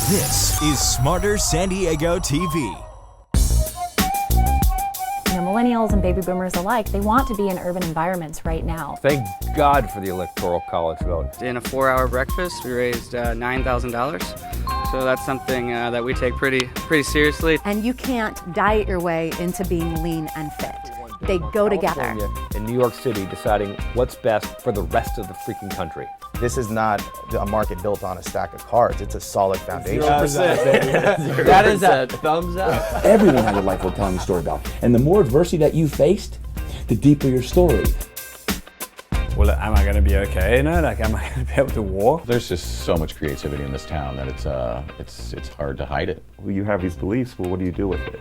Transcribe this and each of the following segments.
This is Smarter San Diego TV. Millennials and baby boomers alike, they want to be in urban environments right now. Thank God for the Electoral College vote. In a 4-hour breakfast, we raised $9,000. So that's something that we take pretty seriously. And you can't diet your way into being lean and fit. They go together. In New York City, deciding what's best for the rest of the freaking country. This is not a market built on a stack of cards. It's a solid foundation. 0%. That is a thumbs up. Everyone has a life worth telling a story about. And the more adversity that you faced, the deeper your story. Well, am I going to be okay in it? Like, am I going to be able to walk? There's just so much creativity in this town that it's hard to hide it. Well, you have these beliefs, well, what do you do with it?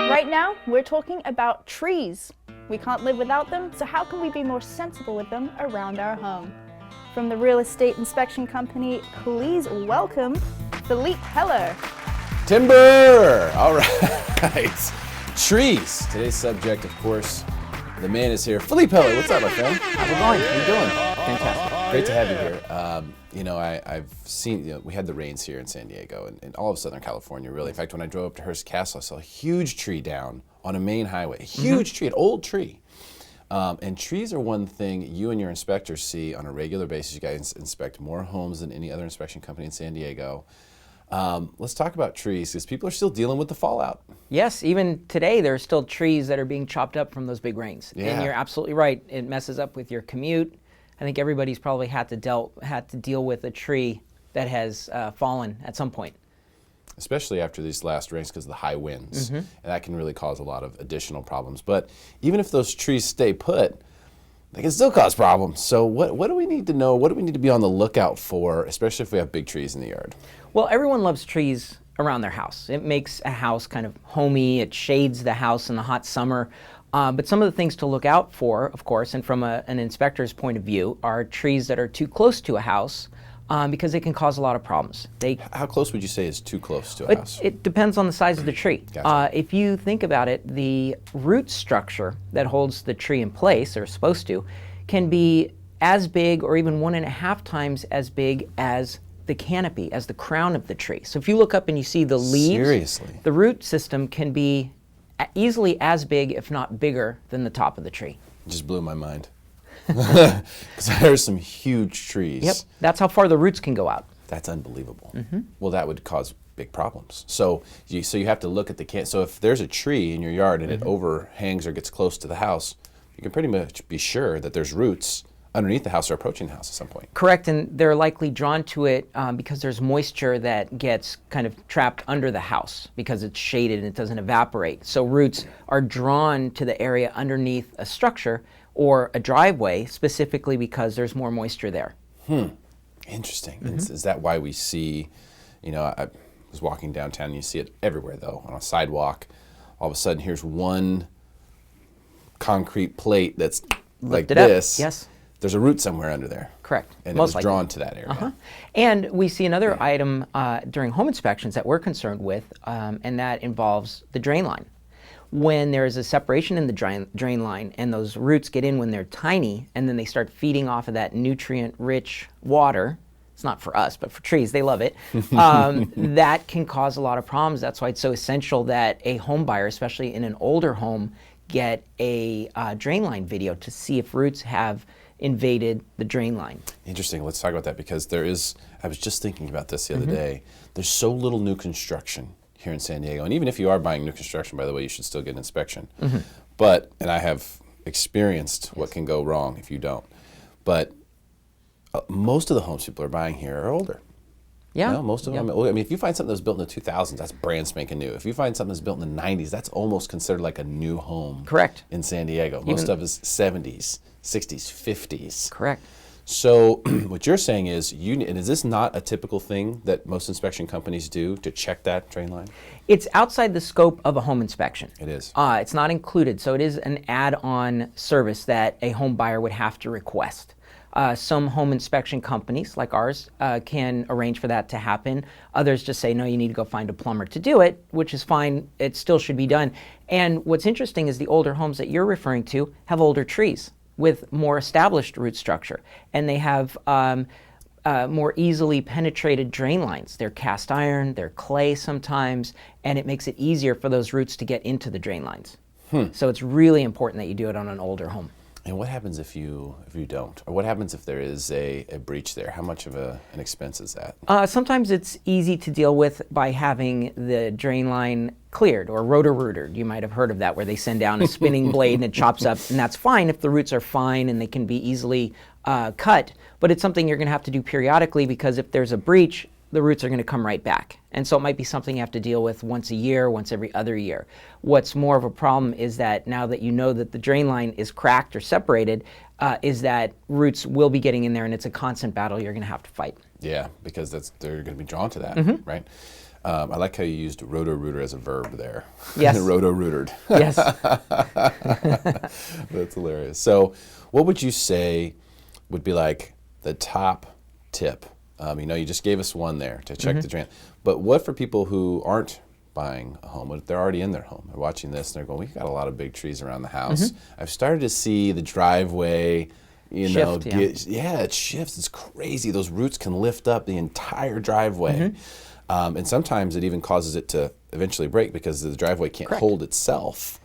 Right now, we're talking about trees. We can't live without them, so how can we be more sensible with them around our home? From the real estate inspection company, please welcome Philippe Heller. Timber! All right. Trees. Today's subject, of course, the man is here. Philippe Heller, what's up, my friend? How's it going? How you doing? Fantastic. Great to have you here. I've seen, we had the rains here in San Diego and all of Southern California, really. In fact, when I drove up to Hearst Castle, I saw a huge tree down on a main highway. A huge tree, an old tree. And trees are one thing you and your inspectors see on a regular basis. You guys inspect more homes than any other inspection company in San Diego. Let's talk about trees, because people are still dealing with the fallout. Yes, even today there are still trees that are being chopped up from those big rains. Yeah. And you're absolutely right. It messes up with your commute. I think everybody's probably had to deal with a tree that has fallen at some point. Especially after these last rains because of the high winds. And that can really cause a lot of additional problems. But even if those trees stay put, they can still cause problems. So what do we need to know? What do we need to be on the lookout for, especially if we have big trees in the yard? Well, everyone loves trees around their house. It makes a house kind of homey. It shades the house in the hot summer. But some of the things to look out for, of course, and from an inspector's point of view, are trees that are too close to a house because they can cause a lot of problems. How close would you say is too close to a house? It depends on the size of the tree. Gotcha. If you think about it, the root structure that holds the tree in place, or supposed to, can be as big or even 1.5 times as big as the canopy, as the crown of the tree. So if you look up and you see the leaves, Seriously? The root system can be easily as big, if not bigger, than the top of the tree. It just blew my mind. Because there's some huge trees. Yep, that's how far the roots can go out. That's unbelievable. Well, that would cause big problems. So you have to look at the so if there's a tree in your yard and it overhangs or gets close to the house, you can pretty much be sure that there's roots underneath the house or approaching the house at some point. Correct, and they're likely drawn to it because there's moisture that gets kind of trapped under the house because it's shaded and it doesn't evaporate. So roots are drawn to the area underneath a structure or a driveway specifically because there's more moisture there. Interesting. Is that why we see, I was walking downtown and you see it everywhere though, on a sidewalk. All of a sudden here's one concrete plate that's like this. Yes. There's a root somewhere under there. Correct. And it was drawn to that area. And we see another item during home inspections that we're concerned with, and that involves the drain line. When there is a separation in the drain line and those roots get in when they're tiny and then they start feeding off of that nutrient-rich water, it's not for us, but for trees, they love it, that can cause a lot of problems. That's why it's so essential that a home buyer, especially in an older home, get a drain line video to see if roots have invaded the drain line. Interesting. Let's talk about that because I was just thinking about this the other day. There's so little new construction here in San Diego. And even if you are buying new construction, by the way, you should still get an inspection. And I have experienced what can go wrong if you don't. But most of the homes people are buying here are older. Yeah. Most of them. I mean, if you find something that was built in the 2000s, that's brand spanking new. If you find something that's built in the 90s, that's almost considered like a new home. Correct. In San Diego. Most of us 70s, 60s, 50s. Correct. So what you're saying is, and is this not a typical thing that most inspection companies do to check that drain line? It's outside the scope of a home inspection. It is. It's not included, so it is an add-on service that a home buyer would have to request. Some home inspection companies, like ours, can arrange for that to happen. Others just say, no, you need to go find a plumber to do it, which is fine. It still should be done. And what's interesting is the older homes that you're referring to have older trees. with more established root structure, and they have more easily penetrated drain lines. They're cast iron, they're clay sometimes, and it makes it easier for those roots to get into the drain lines. So it's really important that you do it on an older home. And what happens if you don't? Or what happens if there is a breach there? How much of an expense is that? Sometimes it's easy to deal with by having the drain line cleared or rotor-rooted. You might have heard of that, where they send down a spinning blade and it chops up, and that's fine if the roots are fine and they can be easily cut. But it's something you're going to have to do periodically, because if there's a breach, the roots are going to come right back. And so it might be something you have to deal with once a year, once every other year. What's more of a problem is that now that you know that the drain line is cracked or separated, is that roots will be getting in there, and it's a constant battle you're going to have to fight. Yeah, because they're going to be drawn to that, right? I like how you used roto-rooter as a verb there. Yes. Roto-rootered. Yes. That's hilarious. So what would you say would be like the top tip? You just gave us one there to check the drain. But what for people who aren't buying a home, but they're already in their home, they're watching this and they're going, we've got a lot of big trees around the house. I've started to see the driveway, Shift, it shifts. It's crazy. Those roots can lift up the entire driveway. And sometimes it even causes it to eventually break because the driveway can't hold itself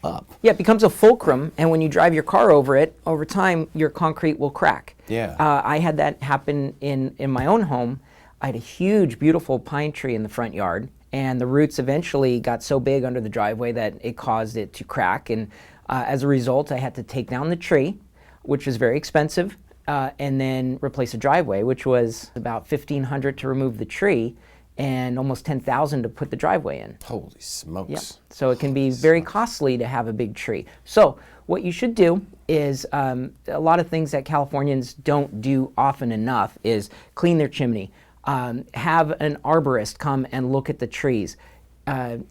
up. Yeah, it becomes a fulcrum, and when you drive your car over it, over time, your concrete will crack. Yeah. I had that happen in my own home. I had a huge, beautiful pine tree in the front yard, and the roots eventually got so big under the driveway that it caused it to crack. And as a result, I had to take down the tree, which was very expensive, and then replace a driveway, which was about $1,500 to remove the tree, and almost $10,000 to put the driveway in. Holy smokes. Yep. So it can be very costly to have a big tree. So what you should do is, a lot of things that Californians don't do often enough is clean their chimney, have an arborist come and look at the trees,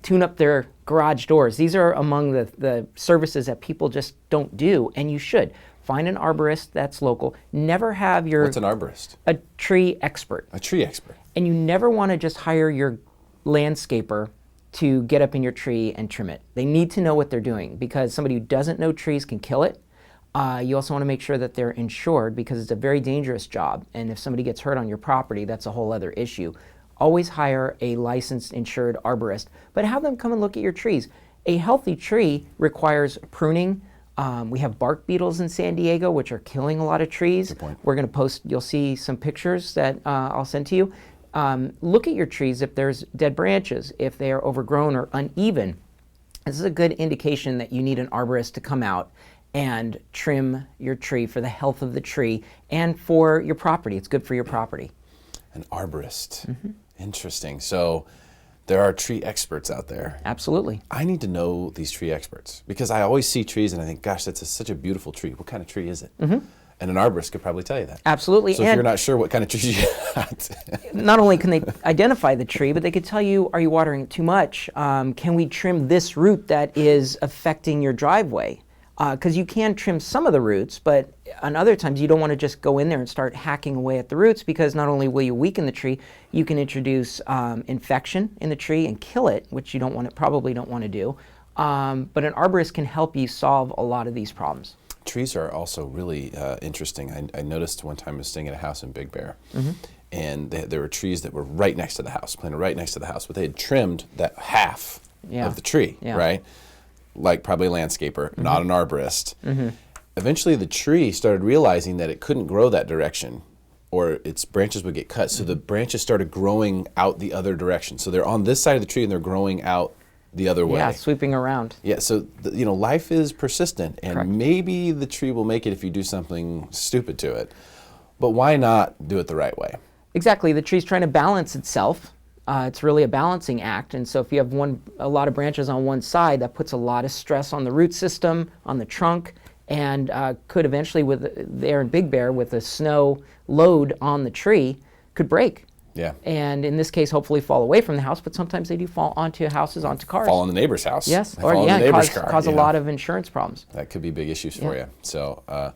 tune up their garage doors. These are among the services that people just don't do, and you should. Find an arborist that's local. Never have your... What's an arborist? A tree expert. A tree expert. And you never want to just hire your landscaper to get up in your tree and trim it. They need to know what they're doing, because somebody who doesn't know trees can kill it. You also want to make sure that they're insured, because it's a very dangerous job. And if somebody gets hurt on your property, that's a whole other issue. Always hire a licensed, insured arborist, but have them come and look at your trees. A healthy tree requires pruning. We have bark beetles in San Diego, which are killing a lot of trees. Good point. We're going to post, you'll see some pictures that I'll send to you. Look at your trees if there's dead branches, if they are overgrown or uneven. This is a good indication that you need an arborist to come out and trim your tree for the health of the tree and for your property. It's good for your property. An arborist. Interesting. So there are tree experts out there. Absolutely. I need to know these tree experts, because I always see trees and I think, gosh, that's such a beautiful tree. What kind of tree is it? And an arborist could probably tell you that. Absolutely. So if you're not sure what kind of trees you got. Not only can they identify the tree, but they could tell you, are you watering it too much? Can we trim this root that is affecting your driveway? Because you can trim some of the roots, but on other times you don't want to just go in there and start hacking away at the roots, because not only will you weaken the tree, you can introduce infection in the tree and kill it, which you probably don't want to do. But an arborist can help you solve a lot of these problems. Trees are also really interesting. I noticed one time I was staying at a house in Big Bear, and there were trees that were right next to the house, planted right next to the house, but they had trimmed that half of the tree, right? Like probably a landscaper, not an arborist. Eventually the tree started realizing that it couldn't grow that direction, or its branches would get cut, so the branches started growing out the other direction. So they're on this side of the tree and they're growing out the other way. Yeah, sweeping around. Yeah, so life is persistent, and maybe the tree will make it if you do something stupid to it. But why not do it the right way? Exactly. The tree's trying to balance itself. It's really a balancing act, and so if you have a lot of branches on one side, that puts a lot of stress on the root system, on the trunk, and could eventually, there in Big Bear, with the snow load on the tree, could break. Yeah. And in this case, hopefully fall away from the house, but sometimes they do fall onto houses, onto cars. Fall on the neighbor's house. Yes, or fall on the neighbor's car. Cause a lot of insurance problems. That could be big issues for you. So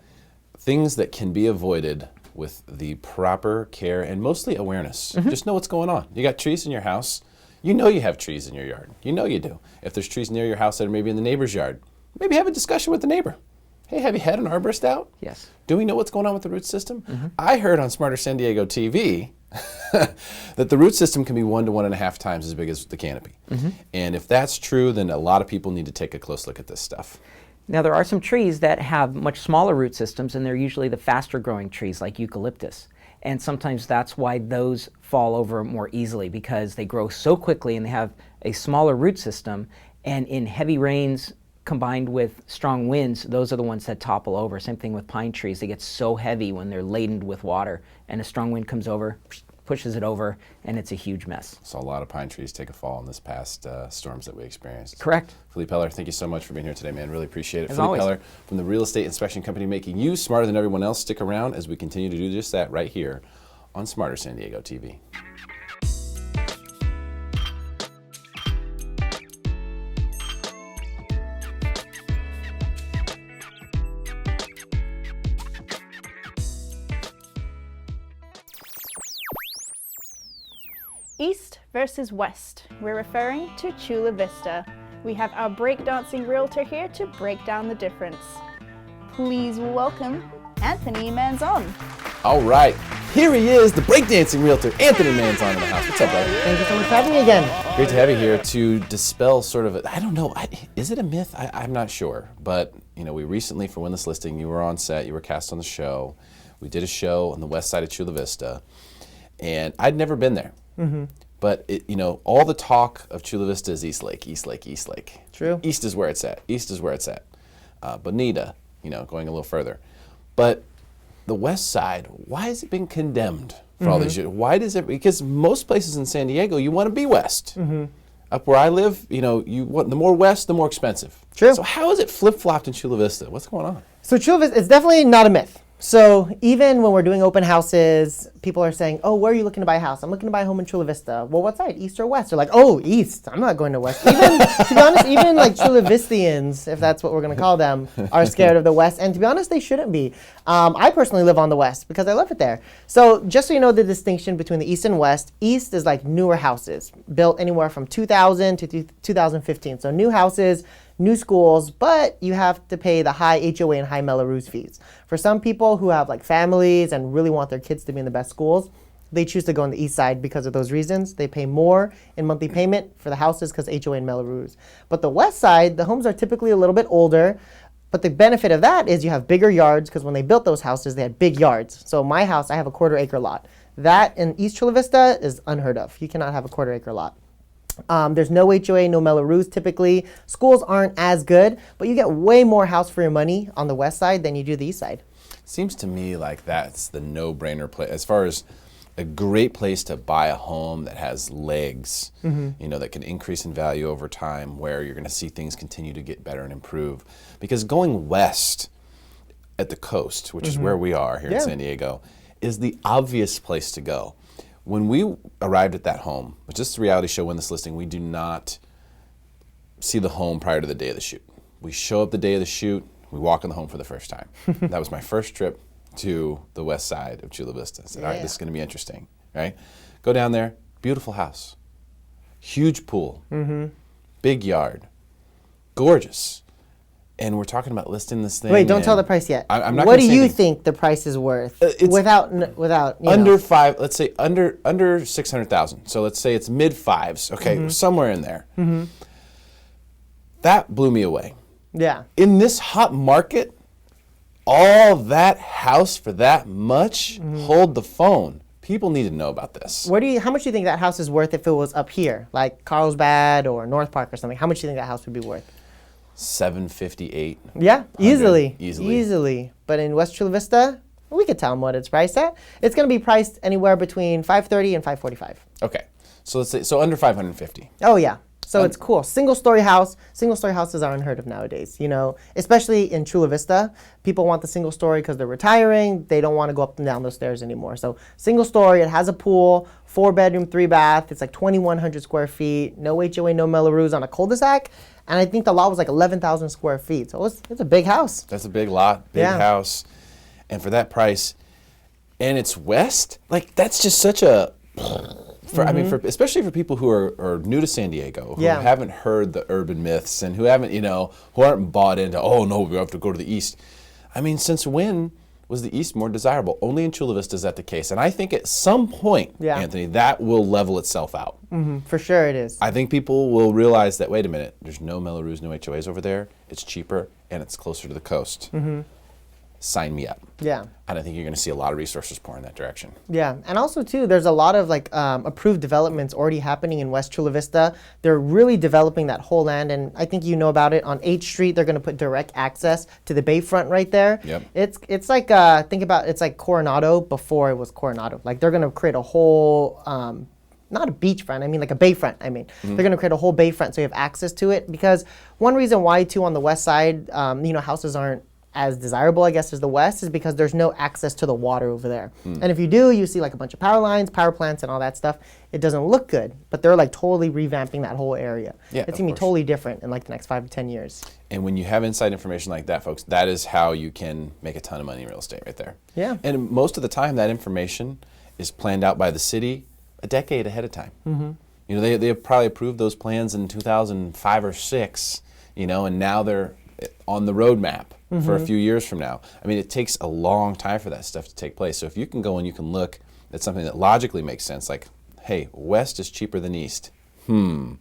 things that can be avoided with the proper care and mostly awareness. Just know what's going on. You got trees in your house. You know you have trees in your yard. You know you do. If there's trees near your house that are maybe in the neighbor's yard, maybe have a discussion with the neighbor. Hey, have you had an arborist out? Yes. Do we know what's going on with the root system? I heard on Smarter San Diego TV that the root system can be 1 to 1.5 times as big as the canopy. And if that's true, then a lot of people need to take a close look at this stuff. Now, there are some trees that have much smaller root systems, and they're usually the faster growing trees like eucalyptus. And sometimes that's why those fall over more easily, because they grow so quickly and they have a smaller root system, and in heavy rains combined with strong winds, those are the ones that topple over. Same thing with pine trees. They get so heavy when they're laden with water, and a strong wind comes over, pushes it over, and it's a huge mess. Saw a lot of pine trees take a fall in this past storms that we experienced. Correct. Philippe Heller, thank you so much for being here today, man. Really appreciate it. As Philippe always. Heller from the real estate inspection company, making you smarter than everyone else. Stick around as we continue to do just that right here on Smarter San Diego TV. East versus West. We're referring to Chula Vista. We have our breakdancing realtor here to break down the difference. Please welcome Anthony Manzon. All right, here he is, the breakdancing realtor, Anthony Manzon in the house. What's up, buddy? Thank you so much for having me again. Great to have you here to dispel sort of, I don't know, is it a myth? I'm not sure. But, you know, we recently, for Win This Listing, you were on set, you were cast on the show. We did a show on the west side of Chula Vista, and I'd never been there. But, you know, all the talk of Chula Vista is East Lake, East Lake, East Lake. True. East is where it's at. East is where it's at. Bonita, you know, going a little further. But the west side, why has it been condemned for all these years? Why does it? Because most places in San Diego, you want to be west. Up where I live, you know, you want the more west, the more expensive. True. So how is it flip-flopped in Chula Vista? What's going on? So Chula Vista, it's definitely not a myth. So even when we're doing open houses, people are saying, oh, where are you looking to buy a house? I'm looking to buy a home in Chula Vista. Well, what side, east or west? They're like, oh, east. I'm not going to west. Even, to be honest, even like Chula Vistians, if that's what we're going to call them, are scared of the west. And to be honest, they shouldn't be. I personally live on the west because I love it there. So just so you know the distinction between the east and west, east is like newer houses built anywhere from 2000 to 2015. So new houses, new schools, but you have to pay the high HOA and high Melrose fees. For some people who have like families and really want their kids to be in the best schools, they choose to go on the east side because of those reasons. They pay more in monthly payment for the houses because HOA and Melrose. But the west side, the homes are typically a little bit older, but the benefit of that is you have bigger yards because when they built those houses, they had big yards. So my house, I have a 1/4 acre lot. That in East Chula Vista is unheard of. You cannot have a 1/4 acre lot. There's no HOA, no Melrose typically. Schools aren't as good, but you get way more house for your money on the west side than you do the east side. Seems to me like that's the no-brainer place as far as a great place to buy a home that has legs, you know, that can increase in value over time, where you're going to see things continue to get better and improve. Because going west at the coast, which is where we are here in San Diego, is the obvious place to go. When we arrived at that home, which is the reality show Win This Listing, we do not see the home prior to the day of the shoot. We show up the day of the shoot, we walk in the home for the first time. That was my first trip to the west side of Chula Vista. I said, all right, this is going to be interesting, right? Go down there, beautiful house, huge pool, big yard, gorgeous. And we're talking about listing this thing. Wait, don't tell the price yet. I'm not what gonna do say you anything. think the price is worth without you under know. five? Let's say under 600,000. So let's say it's mid fives. Okay, somewhere in there. That blew me away. Yeah. In this hot market, all that house for that much. Hold the phone. People need to know about this. How much do you think that house is worth if it was up here, like Carlsbad or North Park or something? How much do you think that house would be worth? 758. Yeah, easily. Easily. But in West Chula Vista, we could tell them what it's priced at. It's going to be priced anywhere between $530 and $545. Okay, so let's say under 550. Oh yeah. So it's cool. Single-story house. Single-story houses are unheard of nowadays. You know, especially in Chula Vista, people want the single-story because they're retiring. They don't want to go up and down those stairs anymore. So single-story. It has a pool, 4-bedroom, 3-bath. It's like 2,100 square feet. No HOA, no Melrose on a cul-de-sac. And I think the lot was like 11,000 square feet. So it's a big house. That's a big lot, big house. And for that price, and it's west, like that's just such a I mean, especially for people who are new to San Diego, who Yeah. haven't heard the urban myths and who haven't, who aren't bought into, oh no, we have to go to the east. I mean, since when was the east more desirable? Only in Chula Vista is that the case. And I think at some point, Yeah. Anthony, that will level itself out. For sure it is. I think people will realize that, wait a minute, there's no Melrose, no HOAs over there. It's cheaper and it's closer to the coast. Sign me up. Yeah. And I think you're going to see a lot of resources pour in that direction. Yeah, and also too, there's a lot of like approved developments already happening in West Chula Vista. They're really developing that whole land, and I think you know about it. On 8th Street, they're going to put direct access to the bayfront right there. Yep. It's like think about it's like Coronado before it was Coronado. Like they're going to create a whole. Not a beachfront, I mean like a bayfront. They're going to create a whole bayfront so you have access to it, because one reason why too on the west side, houses aren't as desirable, I guess, as the west is because there's no access to the water over there. And if you do, you see like a bunch of power lines, power plants, and all that stuff. It doesn't look good, but they're like totally revamping that whole area. Yeah, it's gonna be totally different in like the next 5 to 10 years. And when you have inside information like that, folks, that is how you can make a ton of money in real estate right there. Yeah. And most of the time, that information is planned out by the city a decade ahead of time. They probably approved those plans in 2005 or 6, and now they're on the roadmap for a few years from now. I mean, it takes a long time for that stuff to take place. So if you can go and you can look at something that logically makes sense, like, hey, west is cheaper than east. Then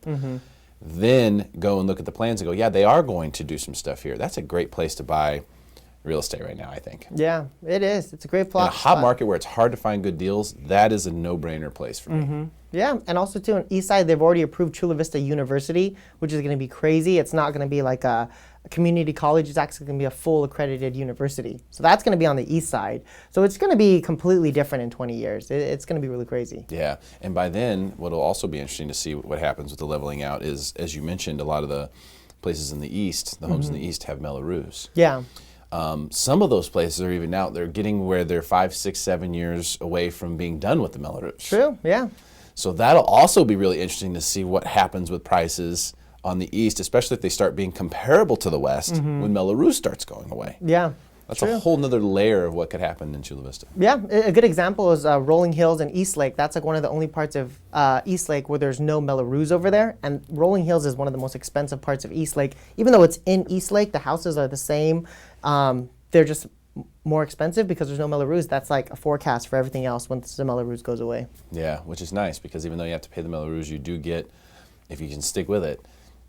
go and look at the plans and go, yeah, they are going to do some stuff here. That's a great place to buy real estate right now, I think. Yeah, it is. It's a great plot. In a hot market where it's hard to find good deals, that is a no-brainer place for me. Yeah, and also too on east side, they've already approved Chula Vista University, which is going to be crazy. It's not going to be like a community college. It's actually going to be a full accredited university. So that's going to be on the east side. So it's going to be completely different in 20 years. It's going to be really crazy. Yeah, and by then, what will also be interesting to see what happens with the leveling out is, as you mentioned, a lot of the places in the east, the homes in the east have Melrose. Yeah. Some of those places are even out. They're getting where they're 5, 6, 7 years away from being done with the Melrose. True, yeah. So that'll also be really interesting to see what happens with prices on the east, especially if they start being comparable to the west when Melrose starts going away. Yeah. That's a whole nother layer of what could happen in Chula Vista. Yeah, a good example is Rolling Hills and East Lake. That's like one of the only parts of East Lake where there's no Melrose over there. And Rolling Hills is one of the most expensive parts of East Lake. Even though it's in East Lake, the houses are the same. They're just more expensive because there's no Melrose. That's like a forecast for everything else once the Melrose goes away. Yeah, which is nice because even though you have to pay the Melrose, you do get, if you can stick with it,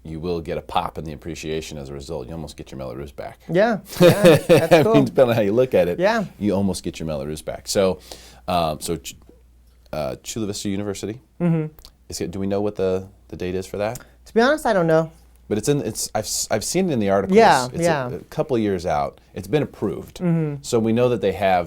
you will get a pop in the appreciation as a result. You almost get your Melrose back. Yeah, that's cool. I mean, depending on how you look at it, yeah, you almost get your Melrose back. So, Chula Vista University. Do we know what the date is for that? To be honest, I don't know. But I've seen it in the articles. Yeah, it's yeah. a couple of years out. It's been approved. So we know that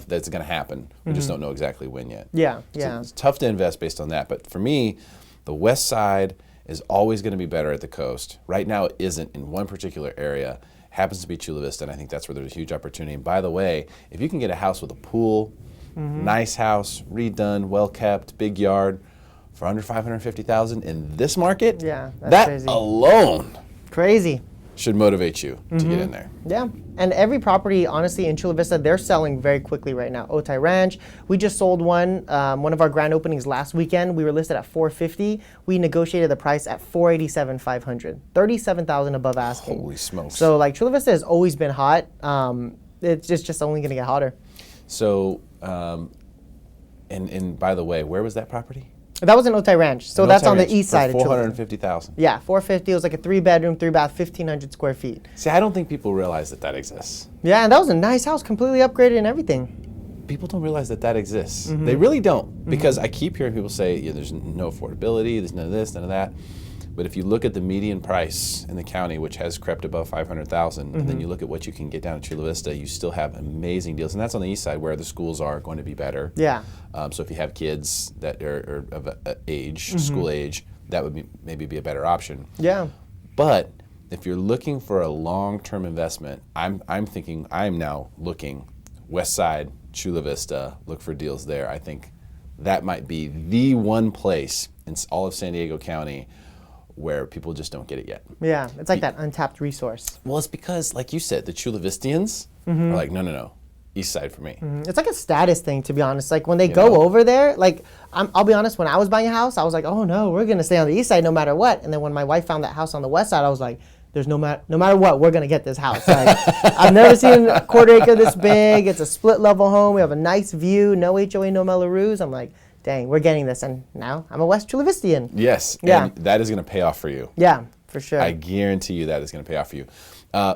that's going to happen. We just don't know exactly when yet. Yeah, So yeah. it's tough to invest based on that. But for me, the west side is always going to be better at the coast. Right now it isn't in one particular area. Happens to be Chula Vista, and I think that's where there's a huge opportunity. And by the way, if you can get a house with a pool, nice house, redone, well kept, big yard, for under $550,000 in this market, yeah, that's that crazy. Alone crazy should motivate you to get in there. Yeah, and every property, honestly, in Chula Vista, they're selling very quickly right now. Otay Ranch, we just sold one of our grand openings last weekend. We were listed at $450. We negotiated the price at $487,500, $37,000 above asking. Holy smokes! So like Chula Vista has always been hot. It's just only going to get hotter. So, and by the way, where was that property? That was in Otay Ranch, so that's on the east side of Chula. $450,000. Yeah, $450. It was like a 3-bedroom, 3-bath, 1,500 square feet. See, I don't think people realize that exists. Yeah, and that was a nice house, completely upgraded and everything. People don't realize that exists. They really don't, because I keep hearing people say, yeah, there's no affordability, there's none of this, none of that. But if you look at the median price in the county, which has crept above $500,000, and then you look at what you can get down in Chula Vista, you still have amazing deals. And that's on the east side where the schools are going to be better. Yeah. So if you have kids that are of age, school age, that would maybe be a better option. Yeah. But if you're looking for a long-term investment, I'm now looking west side, Chula Vista, look for deals there. I think that might be the one place in all of San Diego County where people just don't get it yet. Yeah, it's like that untapped resource. Well, it's because, like you said, the Chula Vistians are like, no. East Side for me. It's like a status thing, to be honest. Like when they go over there, like I'll be honest, when I was buying a house, I was like, oh no, we're gonna stay on the East Side no matter what. And then when my wife found that house on the West Side, I was like, there's no matter what, we're gonna get this house. Like, I've never seen a quarter acre this big. It's a split level home. We have a nice view, no HOA, no Melrose. I'm like, dang, we're getting this. And now I'm a West Chula Vistian. Yes, Yeah. and that is gonna pay off for you. Yeah, for sure. I guarantee you that is gonna pay off for you.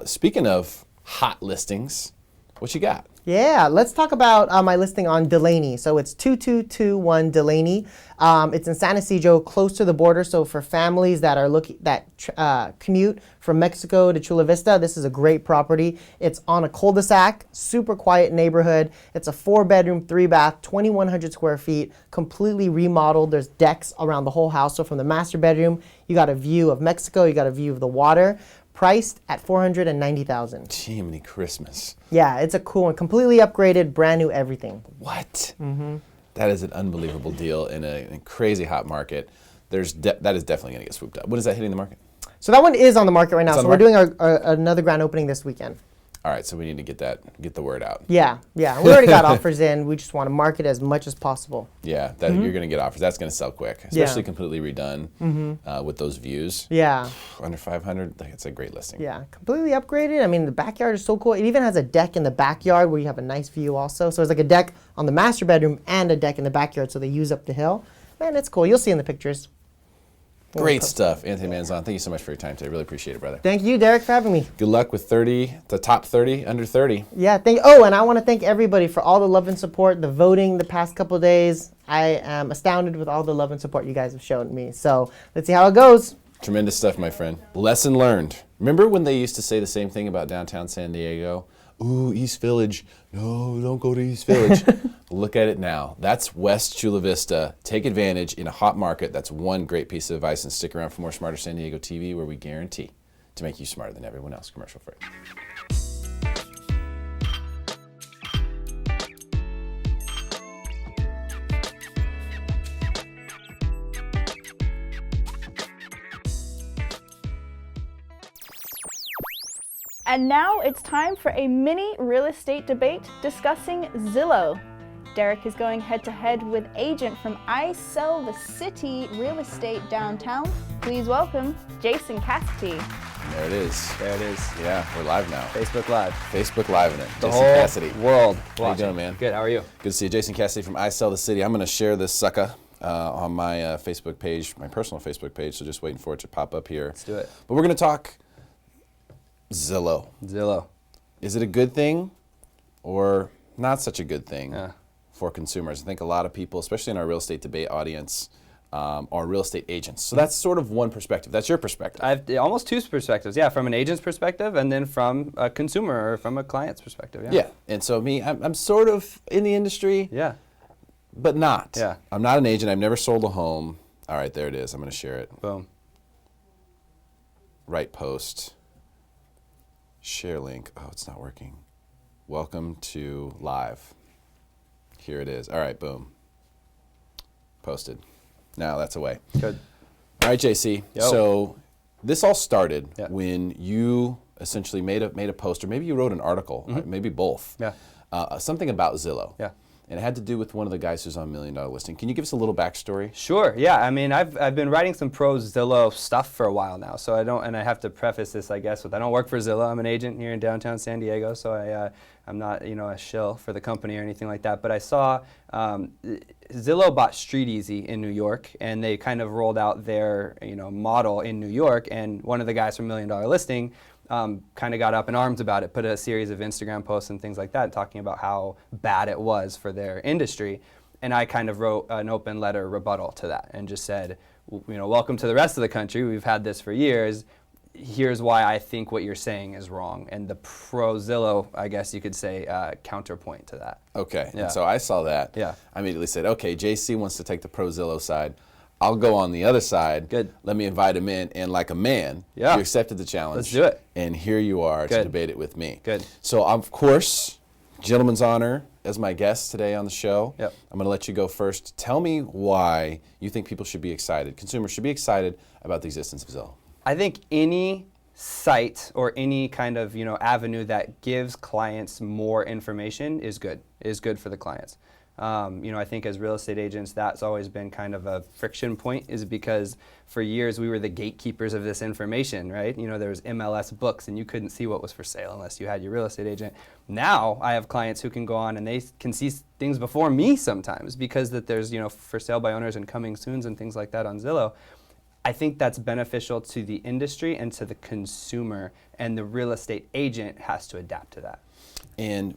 Speaking of hot listings, what you got? Yeah, let's talk about my listing on Delaney. So it's 2221 Delaney. It's in San Ysidro, close to the border. So for families that are commute from Mexico to Chula Vista, this is a great property. It's on a cul-de-sac, super quiet neighborhood. It's a 4-bedroom, 3-bath, 2,100 square feet, completely remodeled. There's decks around the whole house. So from the master bedroom, you got a view of Mexico, you got a view of the water. Priced at $490,000. Jiminy Christmas. Yeah, it's a cool one. Completely upgraded, brand new everything. What? That is an unbelievable deal in a crazy hot market. That is definitely going to get swooped up. When is that hitting the market? So that one is on the market right now. It's on So the we're doing another grand opening this weekend. All right, so we need to get the word out. Yeah. We already got offers in. We just want to market as much as possible. Yeah, you're going to get offers. That's going to sell quick, especially completely redone with those views. Yeah. Under 500, it's a great listing. Yeah, completely upgraded. I mean, the backyard is so cool. It even has a deck in the backyard where you have a nice view also. So it's like a deck on the master bedroom and a deck in the backyard, so they use up the hill. Man, it's cool. You'll see in the pictures. Great stuff, Anthony Manzon. Thank you so much for your time today. Really appreciate it, brother. Thank you, Derek, for having me. Good luck with the top 30, under 30. Yeah, and I want to thank everybody for all the love and support, the voting the past couple of days. I am astounded with all the love and support you guys have shown me. So let's see how it goes. Tremendous stuff, my friend. Lesson learned. Remember when they used to say the same thing about downtown San Diego? Ooh, East Village. No, don't go to East Village. Look at it now. That's West Chula Vista. Take advantage in a hot market. That's one great piece of advice. And stick around for more Smarter San Diego TV, where we guarantee to make you smarter than everyone else. Commercial free. And now it's time for a mini real estate debate discussing Zillow. Derek is going head-to-head with agent from ISellTheCity Real Estate downtown. Please welcome Jason Cassity. There it is. There it is. Yeah, we're live now. Facebook Live. Facebook Live in it. The Jason whole Cassity. world. How you doing, man? Good. How are you? Good to see you. Jason Cassity from ISellTheCity. I'm going to share this sucker on my Facebook page, my personal Facebook page, so just waiting for it to pop up here. Let's do it. But we're going to talk Zillow. Zillow. Is it a good thing or not such a good thing for consumers? I think a lot of people, especially in our real estate debate audience, are real estate agents. So that's sort of one perspective. That's your perspective. I have almost two perspectives. Yeah, from an agent's perspective and then from a consumer or from a client's perspective. Yeah. And so I'm sort of in the industry. Yeah. But not. Yeah. I'm not an agent. I've never sold a home. All right, there it is. I'm going to share it. Boom. Right post. Share link. Oh, it's not working. Welcome to live. Here it is. All right, boom. Posted. Now that's away. Good. All right, JC. Yo. So this all started when you essentially made a post, or maybe you wrote an article, maybe both. Yeah. Something about Zillow. Yeah. And it had to do with one of the guys who's on $1 Million Listing. Can you give us a little backstory? Sure. Yeah. I mean, I've been writing some pro Zillow stuff for a while now, so I have to preface this, I guess, with I don't work for Zillow. I'm an agent here in downtown San Diego, so I'm not a shill for the company or anything like that. But I saw Zillow bought Street Easy in New York, and they kind of rolled out their model in New York. And one of the guys from $1 Million Listing kind of got up in arms about it, put a series of Instagram posts and things like that talking about how bad it was for their industry. And I kind of wrote an open letter rebuttal to that and just said, welcome to the rest of the country. We've had this for years. Here's why I think what you're saying is wrong. And the pro Zillow, I guess you could say, counterpoint to that. Okay. Yeah. And so I saw that. Yeah. I immediately said, okay, JC wants to take the pro Zillow side. I'll go on the other side. Good. Let me invite him in. And like a man, you accepted the challenge. Let's do it. And here you are Good. to debate it with me. Good. So, of course, gentleman's honor as my guest today on the show. Yep. I'm going to let you go first. Tell me why you think people should be excited, consumers should be excited about the existence of Zillow. I think any site or any kind of avenue that gives clients more information is good for the clients. I think as real estate agents, that's always been kind of a friction point, is because for years we were the gatekeepers of this information, right? There was MLS books and you couldn't see what was for sale unless you had your real estate agent. Now I have clients who can go on and they can see things before me sometimes, because that there's for sale by owners and coming soons and things like that on Zillow. I think that's beneficial to the industry and to the consumer, and the real estate agent has to adapt to that.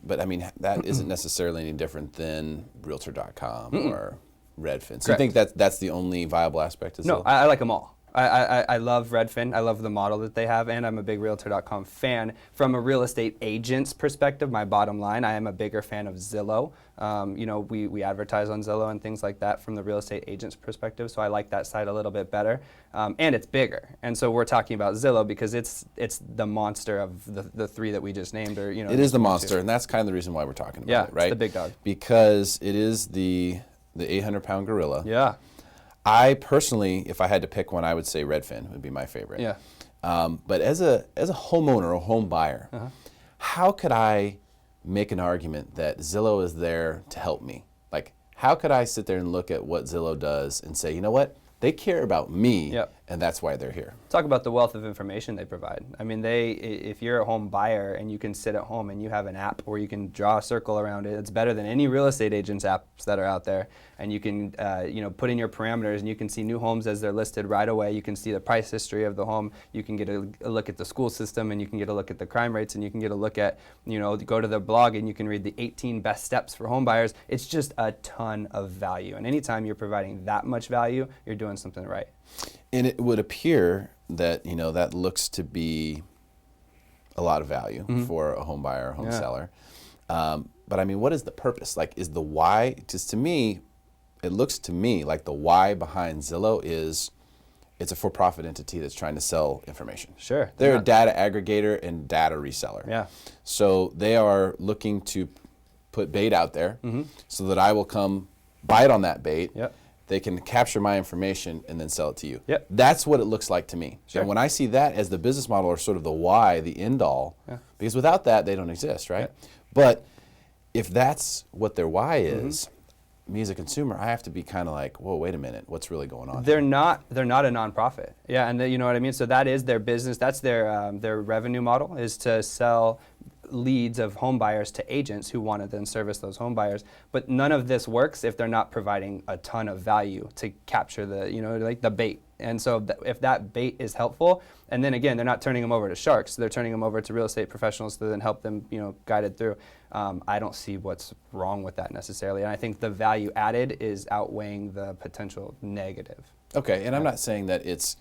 But I mean, that isn't necessarily any different than realtor.com or Redfin. So you think that's the only viable aspect of Zillow? No, I like them all. I love Redfin. I love the model that they have, and I'm a big realtor.com fan. From a real estate agent's perspective, my bottom line, I am a bigger fan of Zillow. We advertise on Zillow and things like that from the real estate agent's perspective, so I like that side a little bit better. And it's bigger. And so we're talking about Zillow because it's the monster of the three that we just named. Or It is the monster, and that's kind of the reason why we're talking about it, right? It's the big dog. Because it is the 800-pound gorilla. Yeah. I personally, if I had to pick one, I would say Redfin would be my favorite. Yeah. But as a homeowner or home buyer, how could I make an argument that Zillow is there to help me? Like, how could I sit there and look at what Zillow does and say, you know what? They care about me, and that's why they're here. Talk about the wealth of information they provide. I mean, if you're a home buyer and you can sit at home and you have an app where you can draw a circle around it, it's better than any real estate agent's apps that are out there. And you can, put in your parameters, and you can see new homes as they're listed right away. You can see the price history of the home. You can get a look at the school system, and you can get a look at the crime rates, and you can get a look at, go to the blog and you can read the 18 best steps for home buyers. It's just a ton of value. And anytime you're providing that much value, you're doing something right. And it would appear that, that looks to be a lot of value for a home buyer or home seller. But I mean, what is the purpose? Like, is the why, just to me, it looks to me like the why behind Zillow is it's a for-profit entity that's trying to sell information. Sure. They're a data aggregator and data reseller. Yeah. So they are looking to put bait out there so that I will come bite on that bait. Yep. They can capture my information and then sell it to you. Yep. That's what it looks like to me. Sure. And when I see that as the business model, or sort of the why, the end all, because without that, they don't exist, right? Yep. But if that's what their why is, me as a consumer, I have to be kind of like, whoa, wait a minute, what's really going on? They're not a nonprofit. Yeah, and you know what I mean? So that is their business. That's their revenue model, is to sell leads of home buyers to agents who want to then service those home buyers. But none of this works if they're not providing a ton of value to capture the bait. And so if that bait is helpful, and then again, they're not turning them over to sharks, they're turning them over to real estate professionals to then help them, guide it through. I don't see what's wrong with that necessarily. And I think the value added is outweighing the potential negative. Okay, and I'm not saying that it's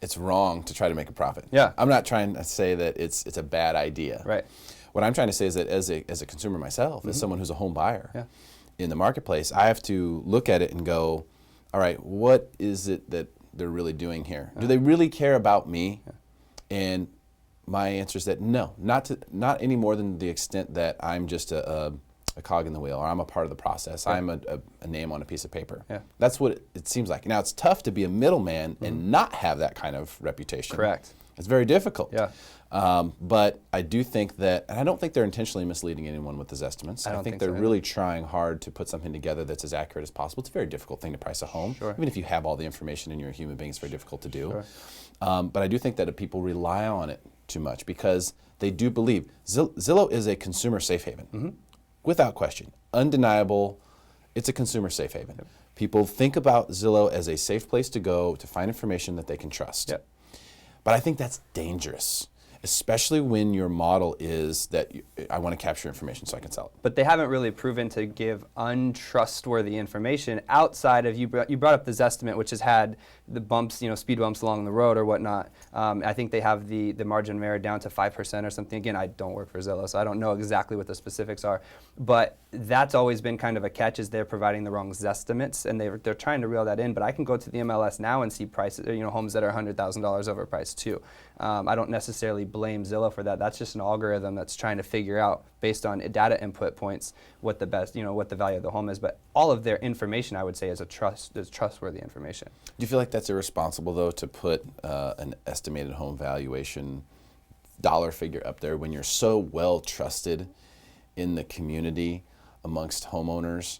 it's wrong to try to make a profit. Yeah. I'm not trying to say that it's a bad idea. Right. What I'm trying to say is that as a consumer myself, as someone who's a home buyer in the marketplace, I have to look at it and go, all right, what is it that they're really doing here? Do they really care about me? And my answer is that no, not any more than the extent that I'm just a cog in the wheel, or I'm a part of the process. I'm a name on a piece of paper. Yeah. That's what it seems like. Now, it's tough to be a middleman and not have that kind of reputation. Correct. It's very difficult. Yeah. But I do think that, and I don't think they're intentionally misleading anyone with those estimates. I think they're really trying hard to put something together that's as accurate as possible. It's a very difficult thing to price a home. Sure. Even if you have all the information and you're a human being, it's very difficult to do. Sure. But I do think that people rely on it too much because they do believe. Zillow is a consumer safe haven. Without question. Undeniable, it's a consumer safe haven. Yep. People think about Zillow as a safe place to go to find information that they can trust. Yep. But I think that's dangerous, especially when your model is that I want to capture information so I can sell it. But they haven't really proven to give untrustworthy information outside of, you brought up the Zestimate, which has had the bumps, speed bumps along the road or whatnot. I think they have the margin of error down to 5% or something. Again, I don't work for Zillow, so I don't know exactly what the specifics are. But that's always been kind of a catch, is they're providing the wrong Zestimates, and they're trying to reel that in. But I can go to the MLS now and see prices, homes that are $100,000 overpriced too. I don't necessarily blame Zillow for that. That's just an algorithm that's trying to figure out, based on data input points, what the best, what the value of the home is. But all of their information, I would say, is trustworthy information. Do you feel like that's irresponsible, though, to put an estimated home valuation dollar figure up there when you're so well trusted in the community amongst homeowners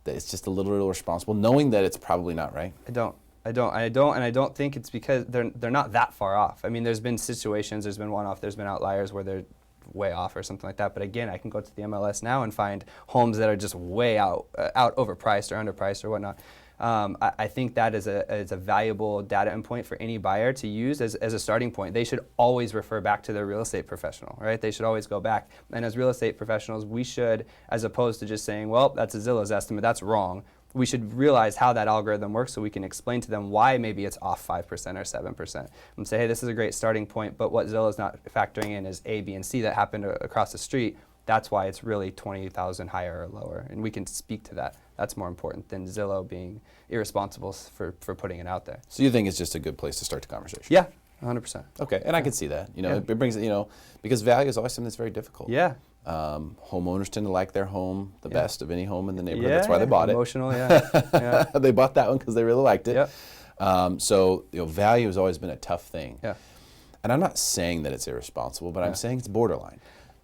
that it's just a little irresponsible, knowing that it's probably not right? I don't think it's because they're not that far off. I mean, there's been situations, there's been one-off, there's been outliers where they're way off or something like that. But again, I can go to the MLS now and find homes that are just way out overpriced or underpriced or whatnot. I think that is a valuable data endpoint for any buyer to use as a starting point. They should always refer back to their real estate professional, right? They should always go back. And as real estate professionals, we should, as opposed to just saying, well, that's a Zillow's estimate, that's wrong, we should realize how that algorithm works so we can explain to them why maybe it's off 5% or 7%. And say, hey, this is a great starting point, but what Zillow's not factoring in is A, B, and C that happened across the street. That's why it's really 20,000 higher or lower. And we can speak to that. That's more important than Zillow being irresponsible for putting it out there. So you think it's just a good place to start the conversation? Yeah, 100%. Okay, and I can see that. It brings, because value is always something that's very difficult. Yeah. Homeowners tend to like their home the best of any home in the neighborhood. That's why they bought emotional, yeah. They bought that one because they really liked it. Yep. So value has always been a tough thing. Yeah. And I'm not saying that it's irresponsible, but I'm saying it's borderline.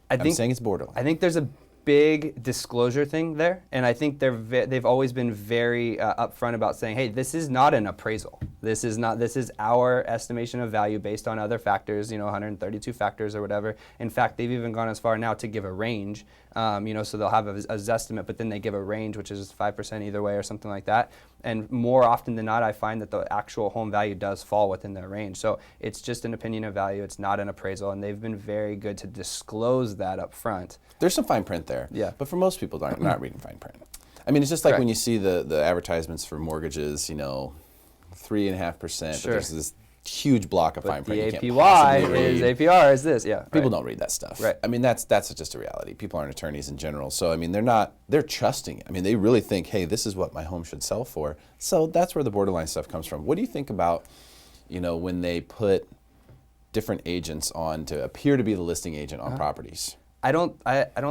I'm saying it's borderline. I think there's a big disclosure thing there, and I think they've always been very upfront about saying, hey, this is not an appraisal. This is our estimation of value based on other factors, 132 factors or whatever. In fact, they've even gone as far now to give a range, so they'll have a estimate, but then they give a range, which is 5% either way or something like that. And more often than not, I find that the actual home value does fall within their range. So it's just an opinion of value. It's not an appraisal, and they've been very good to disclose that up front. There's some fine print there. Yeah. But for most people, they're not reading fine print. I mean, it's just like Correct. when you see the advertisements for mortgages, 3.5%, but there's this huge block of fine print you can't possibly read. is APR is this, yeah. People don't read that stuff. Right. I mean, that's just a reality. People aren't attorneys in general. So, I mean, they're trusting it. I mean, they really think, hey, this is what my home should sell for. So that's where the borderline stuff comes from. What do you think about, when they put different agents on to appear to be the listing agent on properties? I don't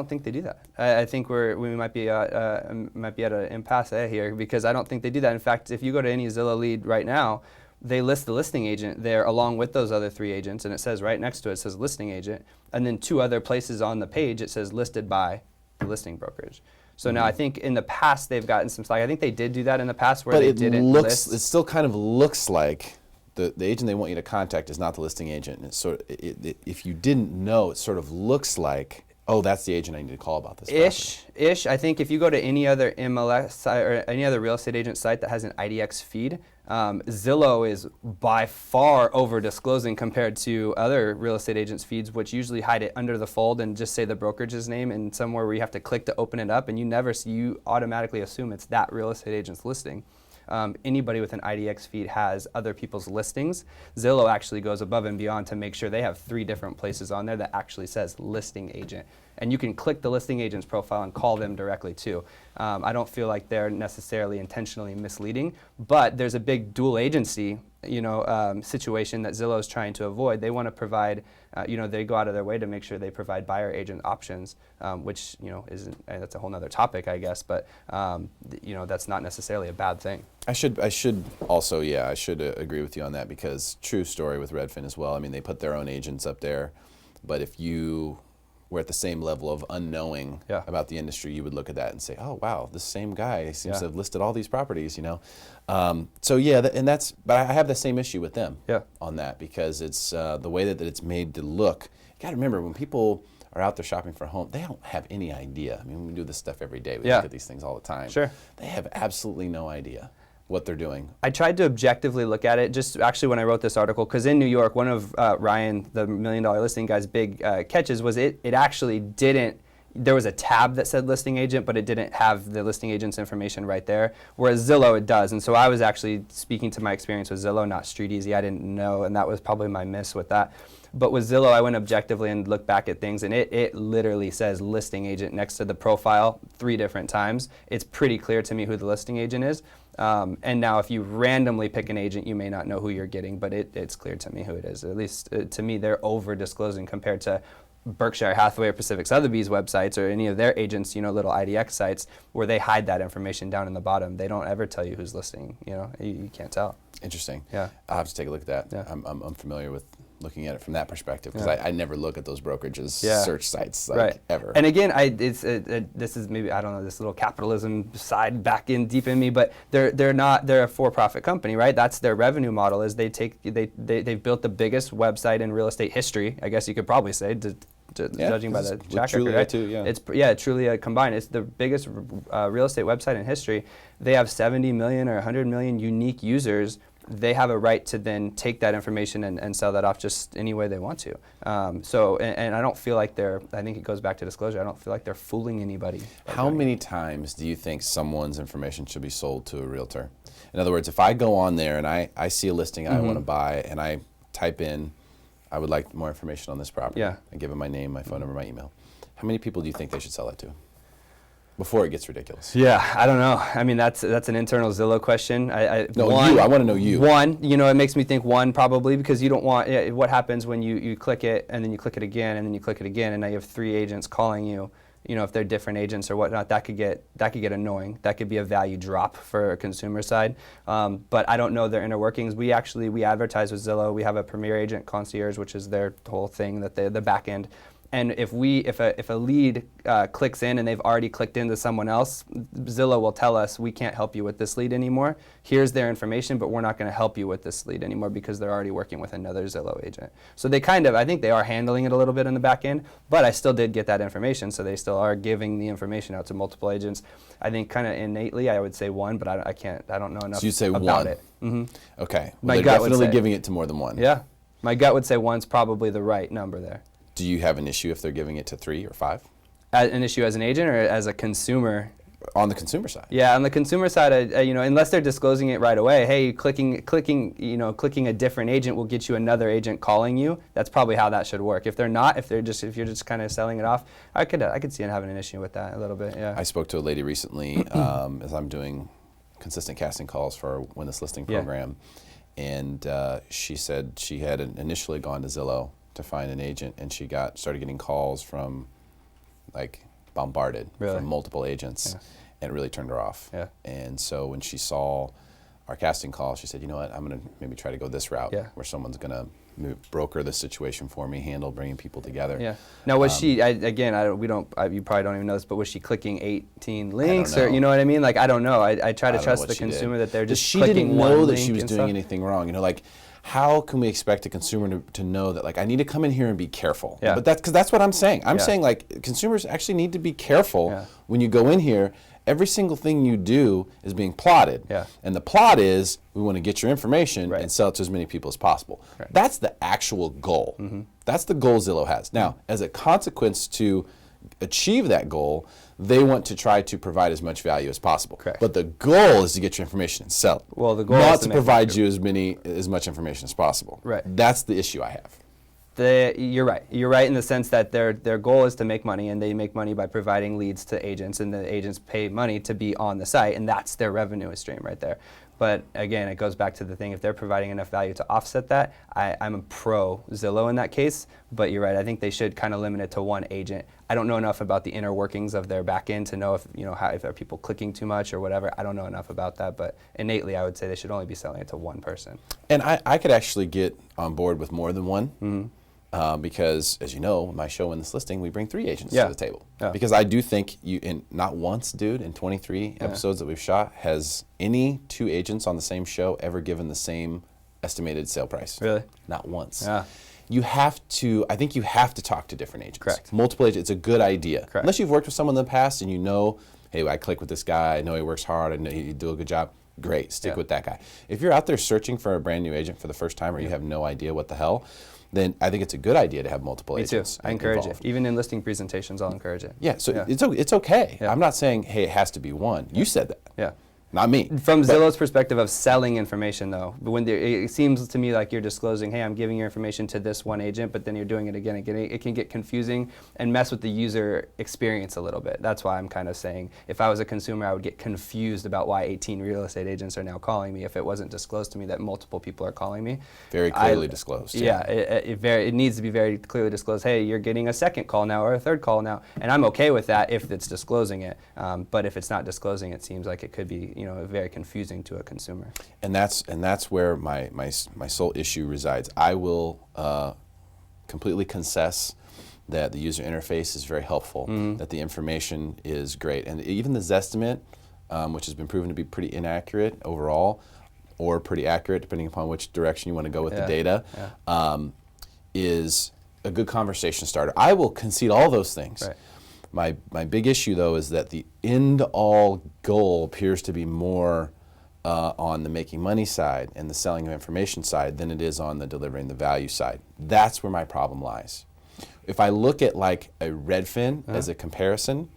think they do that. I think we might be at an impasse here because I don't think they do that. In fact, if you go to any Zillow lead right now, they list the listing agent there along with those other 3 agents, and it says right next to it says listing agent, and then 2 other places on the page it says listed by the listing brokerage. So now I think in the past they've gotten some slack. I think they did do that in the past where they didn't list. It still kind of looks like the agent they want you to contact is not the listing agent. And it's sort of, if you didn't know, it sort of looks like, oh, that's the agent I need to call about this property. Ish. I think if you go to any other MLS site or any other real estate agent site that has an IDX feed, Zillow is by far over disclosing compared to other real estate agents feeds, which usually hide it under the fold and just say the brokerage's name and somewhere where you have to click to open it up, and you automatically assume it's that real estate agent's listing. Anybody with an IDX feed has other people's listings. Zillow actually goes above and beyond to make sure they have 3 different places on there that actually says listing agent. And you can click the listing agent's profile and call them directly too. I don't feel like they're necessarily intentionally misleading, but there's a big dual agency situation that Zillow is trying to avoid. They want to provide, they go out of their way to make sure they provide buyer agent options, which, isn't, that's a whole nother topic, I guess, but, that's not necessarily a bad thing. I should also agree with you on that, because true story with Redfin as well. I mean, they put their own agents up there, but if you were at the same level of unknowing about the industry, you would look at that and say, oh, wow, this same guy seems to have listed all these properties, but I have the same issue with them on that, because it's the way that it's made to look. You got to remember, when people are out there shopping for a home, they don't have any idea. I mean, we do this stuff every day. We look at these things all the time. Sure. They have absolutely no idea what they're doing. I tried to objectively look at it, just actually when I wrote this article, because in New York, one of Ryan, the $1 Million Listing Guy's big catches was it actually didn't, there was a tab that said listing agent, but it didn't have the listing agent's information right there, whereas Zillow, it does. And so I was actually speaking to my experience with Zillow, not StreetEasy. I didn't know, and that was probably my miss with that. But with Zillow, I went objectively and looked back at things, and it literally says listing agent next to the profile 3 different times. It's pretty clear to me who the listing agent is. And now if you randomly pick an agent, you may not know who you're getting, but it's clear to me who it is. At least to me, they're over disclosing compared to Berkshire Hathaway or Pacific Sotheby's websites or any of their agents, little IDX sites where they hide that information down in the bottom. They don't ever tell you who's listing, you can't tell. Interesting. Yeah. I'll have to take a look at that. Yeah. I'm familiar with looking at it from that perspective because Yeah. I never look at those brokerages search sites ever. And again, this is maybe, I don't know, this little capitalism side back in deep in me, but they're a for-profit company, right? That's their revenue model is they've built the biggest website in real estate history, I guess you could probably say, judging by the track record, right? Too, yeah. It's Trulia combined. It's the biggest real estate website in history. They have 70 million or 100 million unique users. They have a right to then take that information and sell that off just any way they want to. And I don't feel like I think it goes back to disclosure. I don't feel like they're fooling anybody. How many times do you think someone's information should be sold to a realtor? In other words, if I go on there and I see a listing I want to buy and I type in, I would like more information on this property. Yeah. I give them my name, my phone number, my email. How many people do you think they should sell that to? Before it gets ridiculous. Yeah, I don't know. I mean, that's an internal Zillow question. I want to know you. One, it makes me think one probably because you don't want, what happens when you click it and then you click it again and then you click it again and now you have 3 agents calling you. If they're different agents or whatnot, that could get annoying. That could be a value drop for a consumer side. But I don't know their inner workings. We advertise with Zillow. We have a premier agent concierge, which is their whole thing, the back end. And if a lead clicks in and they've already clicked into someone else, Zillow will tell us we can't help you with this lead anymore. Here's their information, but we're not going to help you with this lead anymore because they're already working with another Zillow agent. So I think they are handling it a little bit in the back end, but I still did get that information, so they still are giving the information out to multiple agents. I think kind of innately I would say one, but I don't know enough so you'd say about one. It. Mm-hmm. Okay. My they're gut would definitely say, giving it to more than one. Yeah. My gut would say one's probably the right number there. Do you have an issue if they're giving it to 3 or 5? An issue as an agent or as a consumer? On the consumer side. Yeah, on the consumer side, unless they're disclosing it right away, hey, clicking a different agent will get you another agent calling you. That's probably how that should work. If they're not, if you're just kind of selling it off, I could see having an issue with that a little bit. Yeah. I spoke to a lady recently as I'm doing consistent casting calls for our Win This Listing program, and she said she had initially gone to Zillow to find an agent, and she started getting calls from bombarded from multiple agents, and it really turned her off. Yeah. And so when she saw our casting call, she said, you know what, I'm going to maybe try to go this route where someone's going to broker the situation for me, handle bringing people together. Yeah. Now was she, you probably don't even know this, but was she clicking 18 links or, you know what I mean? I don't know. I try to trust the consumer that they're just clicking one link. She didn't know that she was doing anything wrong. How can we expect a consumer to know that, I need to come in here and be careful? Yeah. But that's what I'm saying. I'm saying, consumers actually need to be careful when you go in here. Every single thing you do is being plotted. Yeah. And the plot is, we want to get your information and sell it to as many people as possible. Right. That's the actual goal. Mm-hmm. That's the goal Zillow has. Now, as a consequence to achieve that goal, they want to try to provide as much value as possible. Correct. But the goal is to get your information and sell it. Well, the goal not is to provide you as much information as possible. Right. That's the issue I have. You're right. You're right in the sense that their goal is to make money, and they make money by providing leads to agents, and the agents pay money to be on the site, and that's their revenue stream right there. But again, it goes back to the thing, if they're providing enough value to offset that, I'm a pro Zillow in that case, but you're right, I think they should kind of limit it to one agent. I don't know enough about the inner workings of their back end to know if, if are people clicking too much or whatever. I don't know enough about that, but innately I would say they should only be selling it to one person. And I could actually get on board with more than one. Mm-hmm. Because, as you know, my show in this listing, we bring 3 agents to the table. Yeah. Because I do think not once, dude, in 23 episodes that we've shot, has any 2 agents on the same show ever given the same estimated sale price. Really? Not once. Yeah. I think you have to talk to different agents. Correct. Multiple agents, it's a good idea. Correct. Unless you've worked with someone in the past and you know, hey, I click with this guy, I know he works hard, I know he do a good job. Great, stick with that guy. If you're out there searching for a brand new agent for the first time or you have no idea what the hell, then I think it's a good idea to have multiple agents. Me too. I encourage it. Even in listing presentations, I'll encourage it. Yeah, so it's okay. Yeah. I'm not saying, hey, it has to be one. You said that. Yeah. Not me. From Zillow's perspective of selling information, though, when it seems to me like you're disclosing, hey, I'm giving your information to this one agent, but then you're doing it again and again. It can get confusing and mess with the user experience a little bit. That's why I'm kind of saying, if I was a consumer, I would get confused about why 18 real estate agents are now calling me if it wasn't disclosed to me that multiple people are calling me. Very clearly disclosed. Yeah, it needs to be very clearly disclosed. Hey, you're getting a second call now or a third call now, and I'm okay with that if it's disclosing it. But if it's not disclosing, it seems like it could be, very confusing to a consumer. And that's where my sole issue resides. I will completely concess that the user interface is very helpful, that the information is great, and even the Zestimate, which has been proven to be pretty inaccurate overall, or pretty accurate depending upon which direction you want to go with the data, is a good conversation starter. I will concede all those things. Right. My big issue, though, is that the end-all goal appears to be more on the making money side and the selling of information side than it is on the delivering the value side. That's where my problem lies. If I look at like a Redfin as a comparison,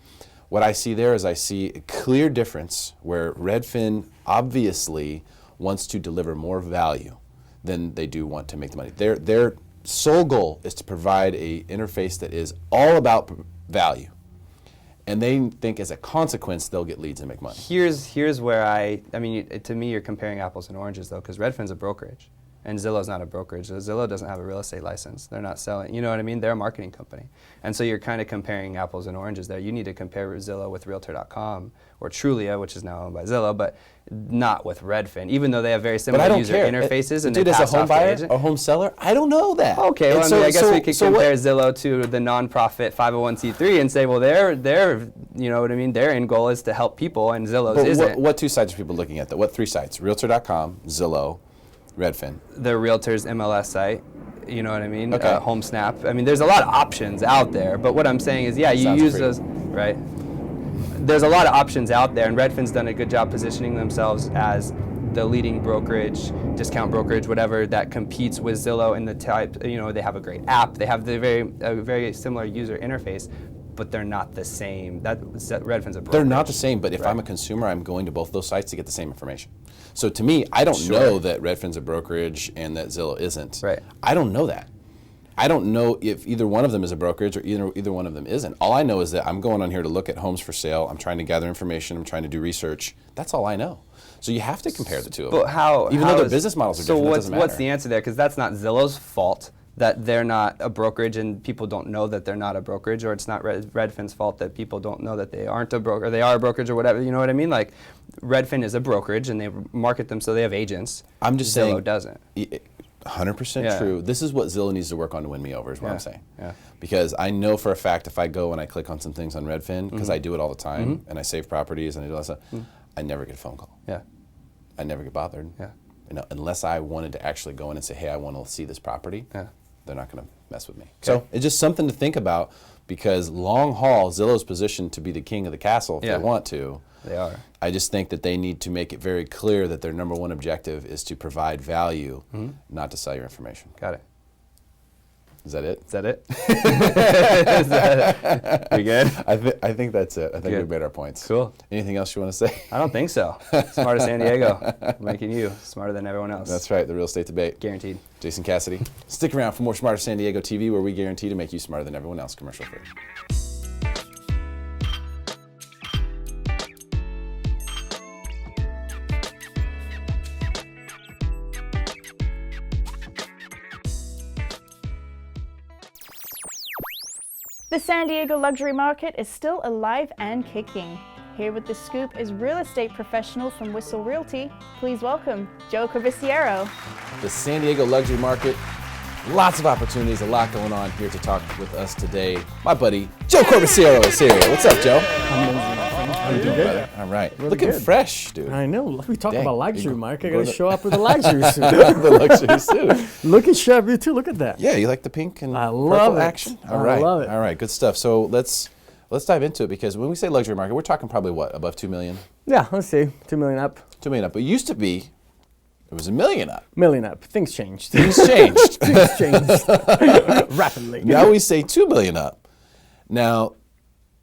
what I see there is I see a clear difference where Redfin obviously wants to deliver more value than they do want to make the money. Their sole goal is to provide a interface that is all about value. And they think as a consequence they'll get leads and make money. Here's where to me you're comparing apples and oranges though, because Redfin's a brokerage and Zillow's not a brokerage. Zillow doesn't have a real estate license. They're not selling, you know what I mean? They're a marketing company. And so you're kind of comparing apples and oranges there. You need to compare Zillow with realtor.com or Trulia, which is now owned by Zillow, but not with Redfin, even though they have very similar user interfaces. Dude, as a home buyer, a home seller, I don't know that. Okay, well, I guess we could compare Zillow to the nonprofit 501c3 and say, well, they're you know what I mean? Their end goal is to help people, and Zillow's isn't. What two sides are people looking at? What three sites? Realtor.com, Zillow, Redfin. The Realtor's MLS site. You know what I mean? Okay. HomeSnap. I mean, there's a lot of options out there, but what I'm saying is, yeah, you use those, right? There's a lot of options out there, and Redfin's done a good job positioning themselves as the leading brokerage, discount brokerage, whatever, that competes with Zillow in the type, they have a great app, they have the very similar user interface, but they're not the same. Redfin's a brokerage. They're not the same, but if I'm a consumer, I'm going to both those sites to get the same information. So to me, I don't know that Redfin's a brokerage and that Zillow isn't. Right. I don't know that. I don't know if either one of them is a brokerage or either one of them isn't. All I know is that I'm going on here to look at homes for sale. I'm trying to gather information. I'm trying to do research. That's all I know. So you have to compare the two of them. But even though their business models are different, that doesn't matter. So what's the answer there? Because that's not Zillow's fault that they're not a brokerage and people don't know that they're not a brokerage, or it's not Redfin's fault that people don't know that they aren't a broker, or they are a brokerage or whatever. You know what I mean? Like, Redfin is a brokerage and they market them so they have agents. I'm just saying Zillow doesn't. 100% true. This is what Zillow needs to work on to win me over, is what I'm saying. Yeah. Because I know for a fact if I go and I click on some things on Redfin, because I do it all the time, and I save properties and I do all that stuff, I never get a phone call. Yeah. I never get bothered. Yeah. Unless I wanted to actually go in and say, hey, I want to see this property, they're not going to mess with me. Okay. So it's just something to think about, because long haul, Zillow's positioned to be the king of the castle if they want to. They are. I just think that they need to make it very clear that their number one objective is to provide value, not to sell your information. Got it. Is that it? Is that it? Is that we good? I think that's it. I think we've made our points. Cool. Anything else you want to say? I don't think so. Smart as San Diego, making you smarter than everyone else. That's right. The real estate debate. Guaranteed. Jason Cassity. Stick around for more Smarter San Diego TV, where we guarantee to make you smarter than everyone else. Commercial free. The San Diego luxury market is still alive and kicking. Here with the scoop is real estate professional from Whistle Realty. Please welcome Joe Corvisiero. The San Diego luxury market, lots of opportunities, a lot going on. Here to talk with us today, my buddy Joe Corvisiero is here. What's up, Joe? How you doing, brother? All right. Really looking good. fresh, dude. I know. We talk Dang. about luxury market. I go gotta to- show up with a luxury suit. The luxury suit. Looking sharp, you too. Look at that. Yeah, you like the pink and I purple love it. action? All I right. love it. All right, good stuff. So let's dive into it, because when we say luxury market, we're talking probably what, above 2 million? Yeah, let's see. 2 million up. 2 million up. But it used to be, it was $1 million up. Million up. Things changed. Things changed. Things changed rapidly. Now we say 2 million up. Now,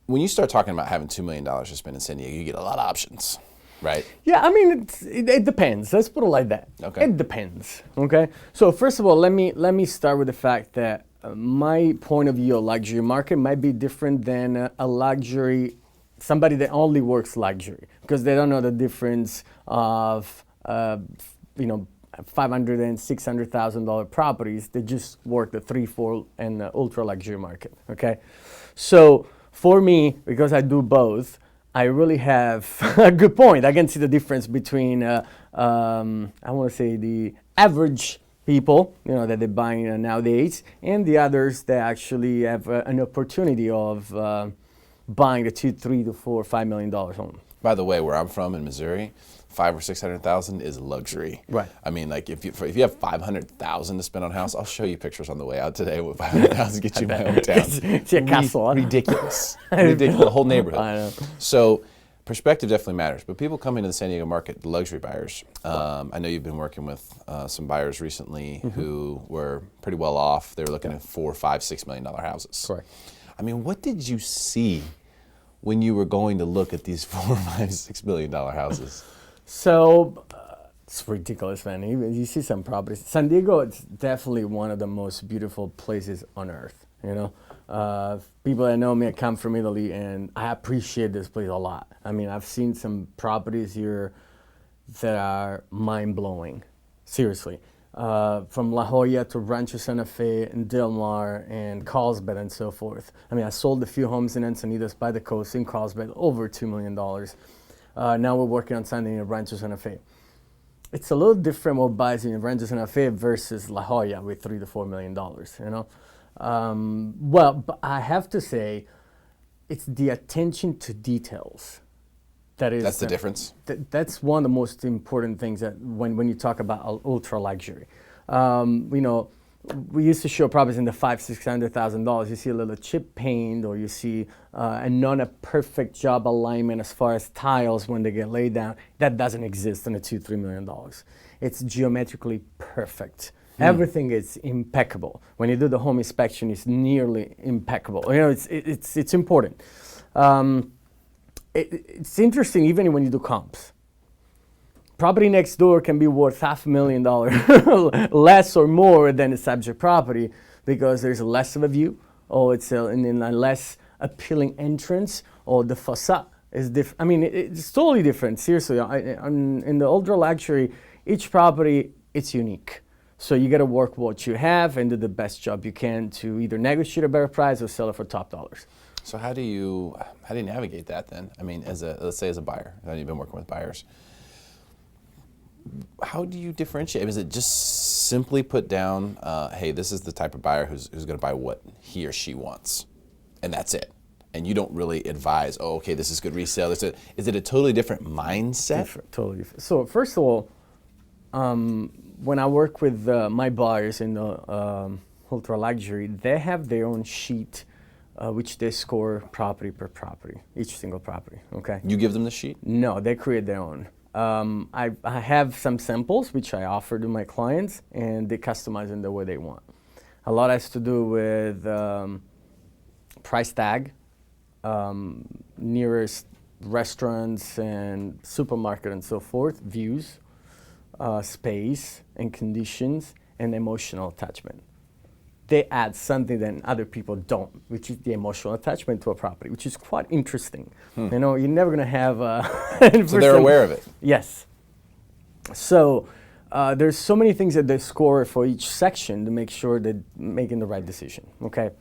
when you start talking about having $2 million to spend in San Diego, you get a lot of options. Right. Yeah, I mean, it depends. Let's put it like that. Okay. It depends. Okay. So first of all, let me start with the fact that my point of view of luxury market might be different than a luxury, somebody that only works luxury, because they don't know the difference of $500,000 and $600,000 properties. They just work the 3-4 and the ultra luxury market. Okay. So for me, because I do both, I really have a good point. I can see the difference between, I want to say, the average people, that they're buying nowadays, and the others that actually have an opportunity of buying a $2, $3 to $4, $5 million home. By the way, where I'm from in Missouri, $500,000 or $600,000 is luxury. Right. I mean, like if you have $500,000 to spend on a house, I'll show you pictures on the way out today. What $500,000 get you in my hometown? It's a castle. Huh? Ridiculous. Ridiculous. The whole neighborhood. I know. So perspective definitely matters. But people coming to the San Diego market, the luxury buyers. I know you've been working with some buyers recently who were pretty well off. They were looking at $4, $5, $6 million houses. Correct. I mean, what did you see when you were going to look at these $4, $5, $6 million houses? So it's ridiculous, man. You see some properties. San Diego, it's definitely one of the most beautiful places on earth. People that know me, I come from Italy, and I appreciate this place a lot. I mean, I've seen some properties here that are mind-blowing, seriously. From La Jolla to Rancho Santa Fe and Del Mar and Carlsbad and so forth. I mean, I sold a few homes in Encinitas by the coast in Carlsbad, over $2 million. Now we're working on something in Rancho Santa Fe. It's a little different what buys in Rancho Santa Fe versus La Jolla with $3 to $4 million, but I have to say, it's the attention to details. That's the difference? That's one of the most important things that when you talk about ultra luxury. We used to show properties in the $500,000, $600,000. You see a little chip paint, or you see not a perfect job alignment as far as tiles when they get laid down. That doesn't exist in a $2, $3 million. It's geometrically perfect. Everything is impeccable. When you do the home inspection, it's nearly impeccable. It's important. It's interesting even when you do comps. Property next door can be worth $500,000 less or more than the subject property because there's less of a view, or it's a less appealing entrance, or the facade is different. I mean, it's totally different. Seriously, in the ultra luxury, each property, it's unique. So you got to work what you have and do the best job you can to either negotiate a better price or sell it for top dollars. So how do you navigate that then? I mean, let's say as a buyer, I know you've been working with buyers. How do you differentiate? Is it just simply put down, hey, this is the type of buyer who's going to buy what he or she wants, and that's it? And you don't really advise, oh, okay, this is good resale. Is it a totally different mindset? Totally different. So first of all, when I work with my buyers in the ultra luxury, they have their own sheet which they score property per property, each single property, okay? You give them the sheet? No, they create their own. I have some samples which I offer to my clients, and they customize them the way they want. A lot has to do with price tag, nearest restaurants and supermarket and so forth, views, space and conditions, and emotional attachment. They add something that other people don't, which is the emotional attachment to a property, which is quite interesting. You're never going to have so they're aware of it. Yes. So there's so many things that they score for each section to make sure they're making the right decision, okay?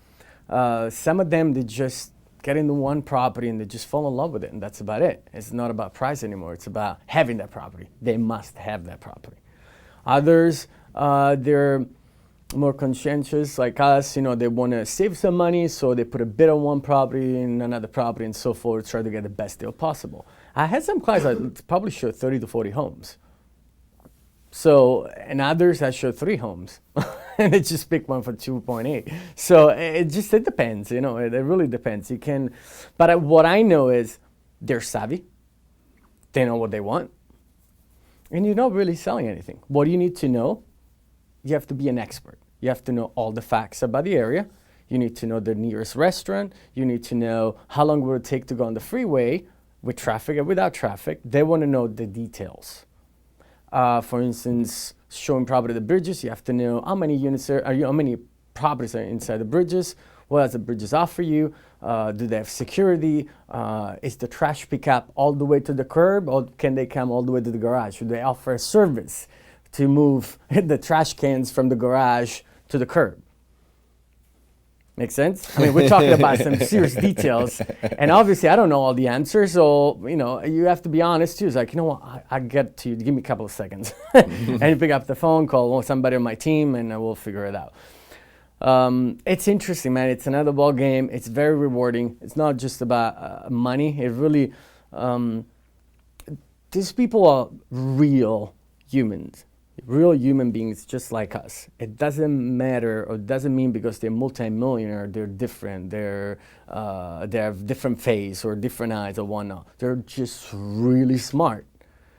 Some of them, they just get into one property and they just fall in love with it, and that's about it. It's not about price anymore. It's about having that property. They must have that property. Others, they're more conscientious like us, they want to save some money, so they put a bid on one property and another property and so forth, try to get the best deal possible. I had some clients that probably showed 30 to 40 homes. So, and others I showed 3 homes and they just pick one for 2.8. So it depends, it really depends. But what I know is they're savvy, they know what they want, and you're not really selling anything. What do you need to know? You have to be an expert. You have to know all the facts about the area. You need to know the nearest restaurant. You need to know how long will it take to go on the freeway with traffic and without traffic, they want to know the details. For instance, showing property the bridges, you have to know how many units how many properties are inside the bridges, what does the bridges offer you, do they have security, is the trash pickup all the way to the curb, or can they come all the way to the garage? Do they offer a service to move the trash cans from the garage to the curb? Make sense? I mean, we're talking about some serious details, and obviously I don't know all the answers, so you have to be honest too. It's like, what, I get to you, give me a couple of seconds. And you pick up the phone, call somebody on my team, and we'll figure it out. It's interesting, man. It's another ball game. It's very rewarding. It's not just about money. It really, these people are real humans. Real human beings just like us. It doesn't matter, or doesn't mean because they're multimillionaire, they're different. They have different face or different eyes or whatnot. They're just really smart.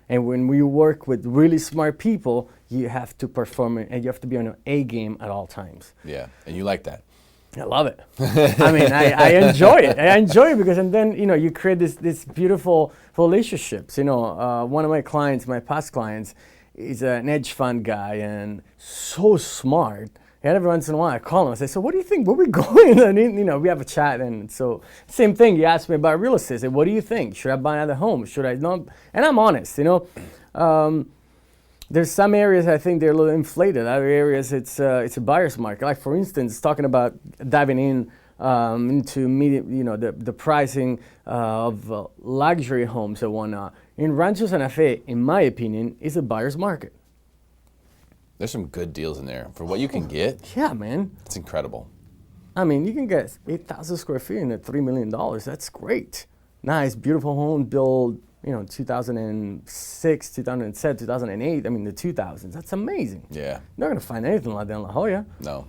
And when we work with really smart people, you have to perform it, and you have to be on your A game at all times. Yeah, and you like that. I love it. I mean, I enjoy it. I enjoy it because, and then you create this beautiful relationships. One of my clients, my past clients, is an hedge fund guy and so smart. And every once in a while I call him and say, so what do you think? Where we going? And we have a chat. And so same thing, he asked me about real estate. I said, what do you think? Should I buy another home? Should I not? And I'm honest, there's some areas I think they're a little inflated. Other areas it's a buyer's market. Like for instance, talking about diving into the pricing of luxury homes and whatnot. In Rancho Santa Fe, in my opinion, is a buyer's market. There's some good deals in there for what you can get. Yeah, man. It's incredible. I mean, you can get 8,000 square feet and at $3 million. That's great. Nice, beautiful home built, 2006, 2007, 2008. I mean, the 2000s. That's amazing. Yeah. You're not going to find anything like that in La Jolla. No.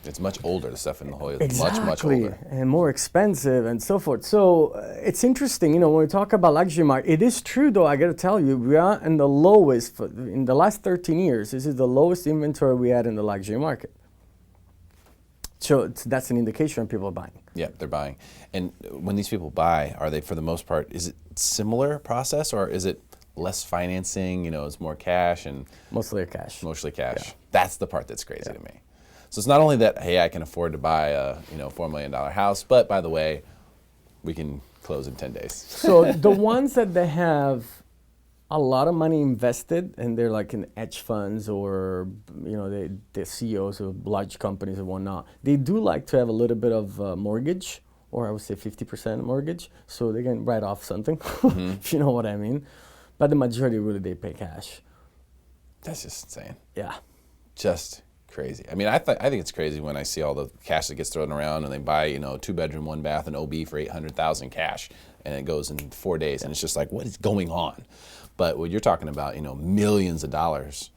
It's much older, the stuff in La Jolla. Exactly. Much older. And more expensive and so forth. So it's interesting, when we talk about luxury market, it is true though, I got to tell you, we are in the lowest, in the last 13 years, this is the lowest inventory we had in the luxury market. So that's an indication people are buying. Yeah, they're buying. And when these people buy, are they, for the most part, is it similar process or is it less financing, it's more cash and... Mostly cash. Mostly cash. Yeah. That's the part that's crazy to me. So it's not only that, hey, I can afford to buy a $4 million house, but by the way, we can close in 10 days. So the ones that they have a lot of money invested and they're like in hedge funds or they're CEOs of large companies and whatnot, they do like to have a little bit of mortgage, or I would say 50% mortgage, so they can write off something, if you know what I mean. But the majority really they pay cash. That's just insane. Yeah. Just crazy. I mean, I think it's crazy when I see all the cash that gets thrown around and they buy, 2-bedroom, 1-bath, and OB for $800,000 cash, and it goes in 4 days, and it's just like, what is going on? But when you're talking about, millions of dollars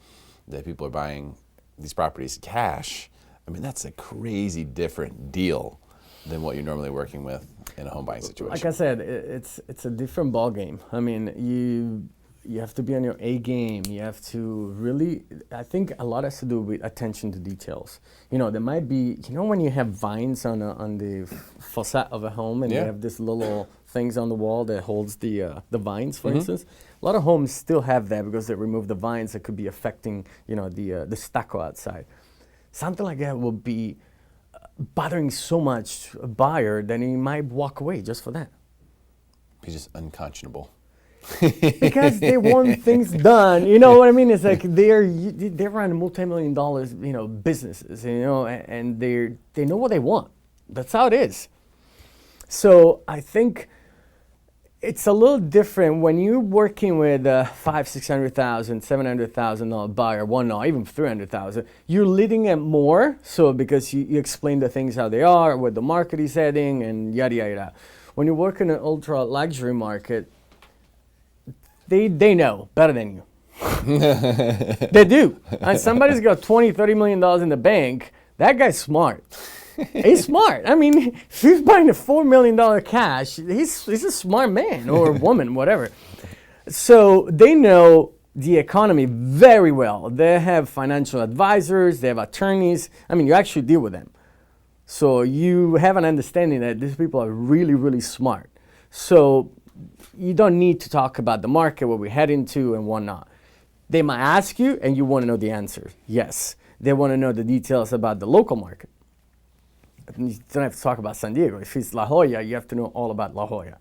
that people are buying these properties cash, I mean, that's a crazy different deal than what you're normally working with in a home buying situation. Like I said, it's a different ball game. I mean, you have to be on your A game. You have to really, I think a lot has to do with attention to details. There might be, when you have vines on the facade of a home and you have this little things on the wall that holds the vines, for instance. A lot of homes still have that because they remove the vines that could be affecting, the stucco outside. Something like that will be bothering so much a buyer that he might walk away just for that. He's just unconscionable. Because they want things done, you know what I mean? It's like they run multi-million-dollar, businesses, and they know what they want. That's how it is. So I think it's a little different when you're working with a $500,000, $600,000, $700,000 buyer, even $300,000. You're leading it more, so because you explain the things how they are, what the market is heading, and yada yada. When you work in an ultra luxury market, they know better than you. They do. And somebody's got $20, $30 million in the bank. That guy's smart. He's smart. I mean, if he's buying a $4 million cash, he's a smart man or woman, whatever. So they know the economy very well. They have financial advisors. They have attorneys. I mean, you actually deal with them. So you have an understanding that these people are really, really smart. So you don't need to talk about the market, what we're heading to, and whatnot. They might ask you, and you want to know the answer. Yes, they want to know the details about the local market. You don't have to talk about San Diego. If it's La Jolla, you have to know all about La Jolla.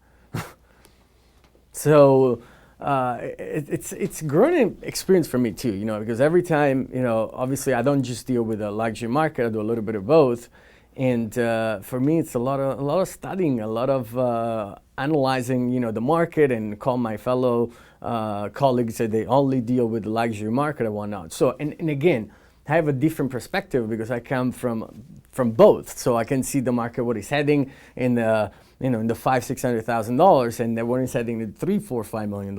So it's a growing experience for me too, because every time, obviously I don't just deal with the luxury market. I do a little bit of both, and for me it's a lot of studying, a lot of analyzing, the market, and call my fellow colleagues that they only deal with the luxury market and whatnot. So and again, I have a different perspective because I come from both, so I can see the market, what is heading in the in the $500,000-$600,000, and then when it's heading to $3, $4, $5 million,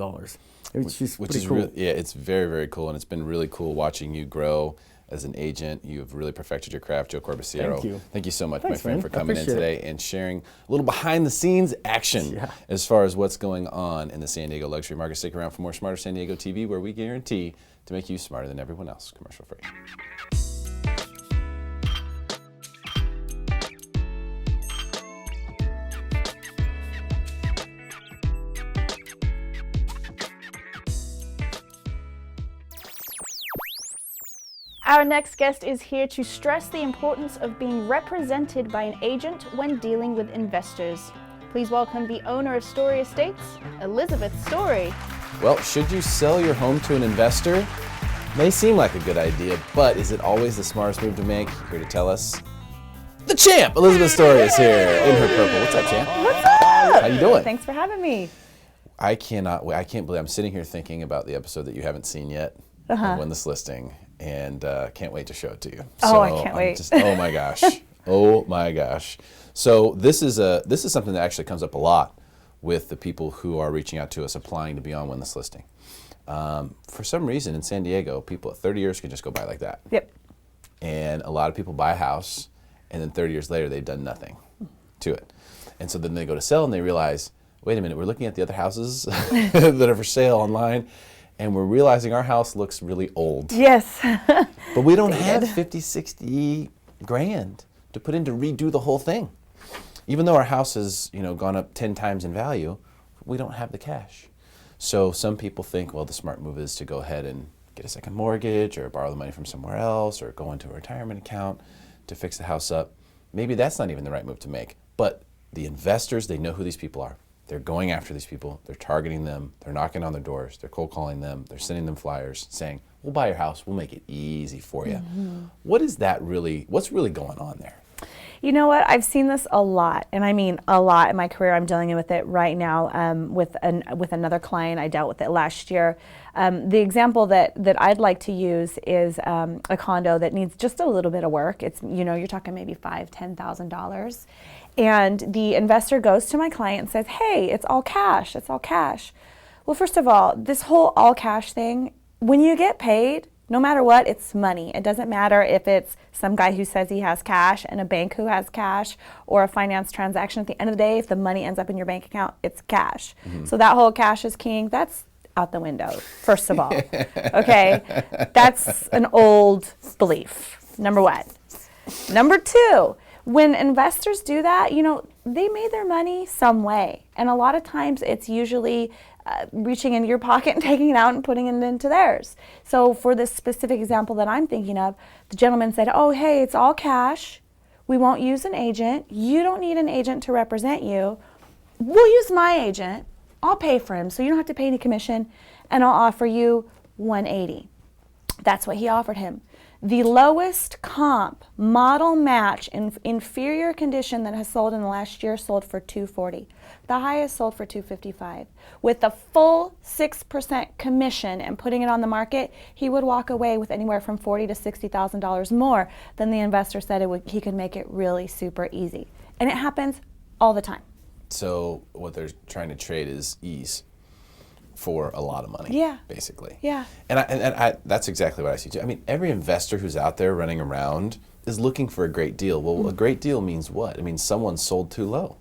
which is cool. It's very, very cool, and it's been really cool watching you grow as an agent. You've really perfected your craft, Joe Corbisiero. Thank you so much, my friend, for coming in today and sharing a little behind-the-scenes action as far as what's going on in the San Diego luxury market. Stick around for more Smarter San Diego TV, where we guarantee to make you smarter than everyone else. Commercial free. Our next guest is here to stress the importance of being represented by an agent when dealing with investors. Please welcome the owner of Story Estates, Elizabeth Story. Well, should you sell your home to an investor? May seem like a good idea, but is it always the smartest move to make? Here to tell us, the champ, Elizabeth Story, is here in her purple. What's up, champ? What's up? How you doing? Thanks for having me. I can't believe I'm sitting here thinking about the episode that you haven't seen yet of Win This Listing, and can't wait to show it to you. Oh, I can't wait. Oh my gosh. Oh my gosh. So this is something that actually comes up a lot with the people who are reaching out to us applying to be on Win This Listing. For some reason in San Diego, people at 30 years can just go buy like that. Yep. And a lot of people buy a house, and then 30 years later they've done nothing to it. And so then they go to sell and they realize, wait a minute, we're looking at the other houses that are for sale online, and we're realizing our house looks really old. Yes. But we don't have 50, 60 grand to put in to redo the whole thing. Even though our house has, gone up 10 times in value, we don't have the cash. So some people think, well, the smart move is to go ahead and get a second mortgage or borrow the money from somewhere else or go into a retirement account to fix the house up. Maybe that's not even the right move to make. But the investors, they know who these people are. They're going after these people. They're targeting them. They're knocking on their doors. They're cold calling them. They're sending them flyers saying, we'll buy your house. We'll make it easy for you. Mm-hmm. What's really going on there? You know what? I've seen this a lot, and I mean a lot in my career. I'm dealing with it right now with another client. I dealt with it last year. The example that I'd like to use is a condo that needs just a little bit of work. It's, you're talking maybe $5,000-$10,000. And the investor goes to my client and says, hey, it's all cash, it's all cash. Well, first of all, this whole all cash thing, when you get paid, no matter what, it's money. It doesn't matter if it's some guy who says he has cash and a bank who has cash or a finance transaction. At the end of the day, if the money ends up in your bank account, it's cash. Mm-hmm. So that whole cash is king, that's out the window, first of all. Okay? That's an old belief, number one. Number two, when investors do that, they made their money some way. And a lot of times it's usually reaching into your pocket and taking it out and putting it into theirs. So for this specific example that I'm thinking of, the gentleman said, oh, hey, it's all cash. We won't use an agent. You don't need an agent to represent you. We'll use my agent. I'll pay for him so you don't have to pay any commission, and I'll offer you $180. That's what he offered him. The lowest comp model match in inferior condition that has sold in the last year sold for $240. The highest sold for $255. With the full 6% commission and putting it on the market, he would walk away with anywhere from $40,000 to $60,000 more than the investor said he could make it really super easy. And it happens all the time. So what they're trying to trade is ease for a lot of money, basically. Yeah. And I that's exactly what I see too. I mean, every investor who's out there running around is looking for a great deal. Well, a great deal means what? It means someone sold too low.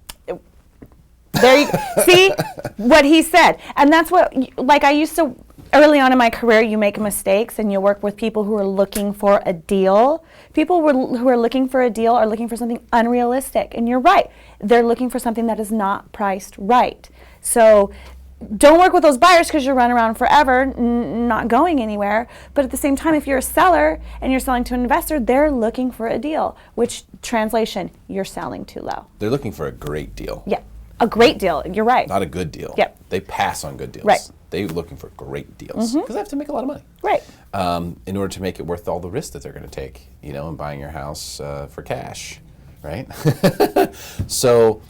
There you see what he said. And that's what, like I used to, early on in my career, you make mistakes and you work with people who are looking for a deal. People who are looking for a deal are looking for something unrealistic. And you're right. They're looking for something that is not priced right. So don't work with those buyers because you run around forever, not going anywhere. But at the same time, if you're a seller and you're selling to an investor, they're looking for a deal, which translation, you're selling too low. They're looking for a great deal. Yeah, a great deal. You're right. Not a good deal. Yep. They pass on good deals. Right. They're looking for great deals because they have to make a lot of money. Right. In order to make it worth all the risk that they're going to take, you know, in buying your house for cash, right? So,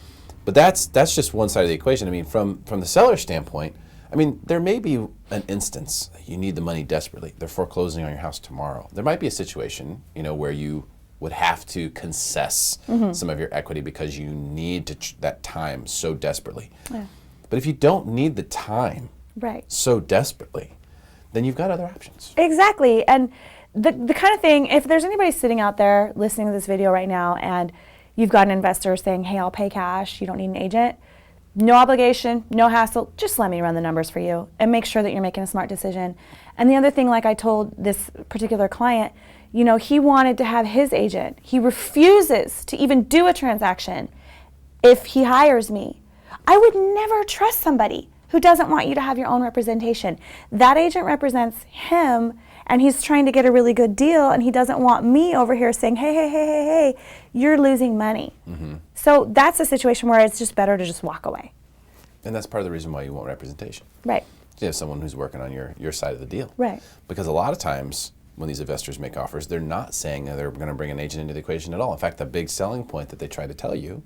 but that's just one side of the equation. I mean, from the seller standpoint, I mean, there may be an instance you need the money desperately. They're foreclosing on your house tomorrow. There might be a situation, you know, where you would have to concess some of your equity because you need that time so desperately. Yeah. But if you don't need the time so desperately, then you've got other options. Exactly. And the kind of thing, if there's anybody sitting out there listening to this video right now and you've got an investor saying, hey, I'll pay cash, you don't need an agent, no obligation, no hassle, just let me run the numbers for you and make sure that you're making a smart decision. And the other thing, like I told this particular client, you know, he wanted to have his agent. He refuses to even do a transaction if he hires me. I would never trust somebody who doesn't want you to have your own representation. That agent represents him, and he's trying to get a really good deal, and he doesn't want me over here saying, hey, you're losing money. So that's a situation where it's just better to just walk away. And that's part of the reason why you want representation. Right. You have someone who's working on your side of the deal. Right. Because a lot of times when these investors make offers, they're not saying that they're going to bring an agent into the equation at all. In fact, the big selling point that they try to tell you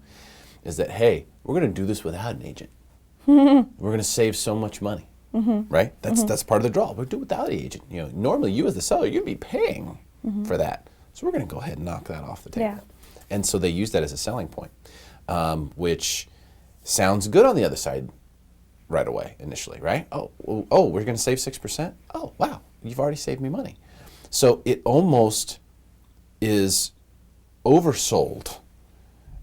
is that, hey, we're going to do this without an agent. We're going to save so much money. Right? That's part of the draw. We'll do it without the agent. You know, normally you as the seller, you'd be paying for that. So we're going to go ahead and knock that off the table. Yeah. And so they use that as a selling point, which sounds good on the other side right away initially, right? Oh, we're going to save 6%? Oh, wow, you've already saved me money. So it almost is oversold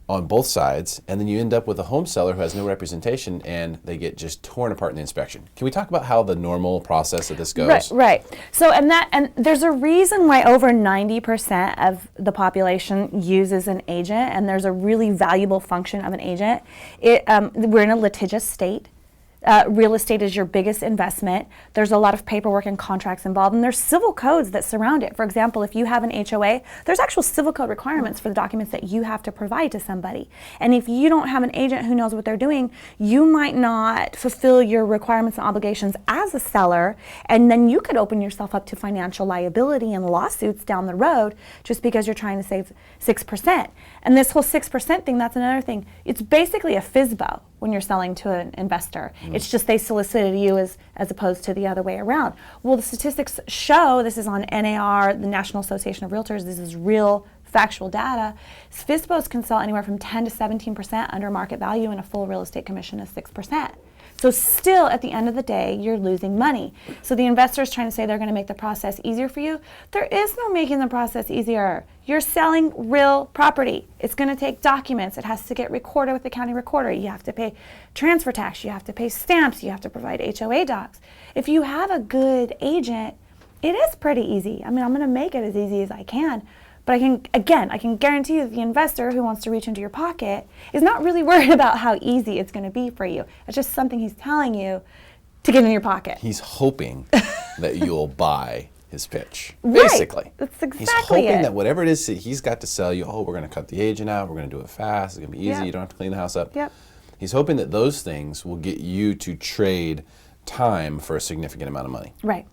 on both sides, and then you end up with a home seller who has no representation, and they get just torn apart in the inspection. Can we talk about how the normal process of this goes? Right. So, and there's a reason why over 90% of the population uses an agent, and there's a really valuable function of an agent. We're in a litigious state. Real estate is your biggest investment. There's a lot of paperwork and contracts involved, and there's civil codes that surround it. For example, if you have an HOA, there's actual civil code requirements for the documents that you have to provide to somebody. And if you don't have an agent who knows what they're doing, you might not fulfill your requirements and obligations as a seller, and then you could open yourself up to financial liability and lawsuits down the road just because you're trying to save 6%. And this whole 6% thing, that's another thing. It's basically a FSBO when you're selling to an investor. It's just they solicited you as opposed to the other way around. Well, the statistics show, this is on NAR, the National Association of Realtors, this is real factual data, FSBOs can sell anywhere from 10 to 17% under market value, and a full real estate commission is 6%. So still, at the end of the day, you're losing money. So the investor is trying to say they're going to make the process easier for you. There is no making the process easier. You're selling real property. It's going to take documents. It has to get recorded with the county recorder. You have to pay transfer tax. You have to pay stamps. You have to provide HOA docs. If you have a good agent, it is pretty easy. I mean, I'm going to make it as easy as I can. But I can guarantee you that the investor who wants to reach into your pocket is not really worried about how easy it's going to be for you. It's just something he's telling you to get in your pocket. He's hoping that you'll buy his pitch, basically. Right. That's exactly He's hoping that whatever it is that he's got to sell you, we're going to cut the agent out, we're going to do it fast, it's going to be easy, you don't have to clean the house up. He's hoping that those things will get you to trade time for a significant amount of money. Right.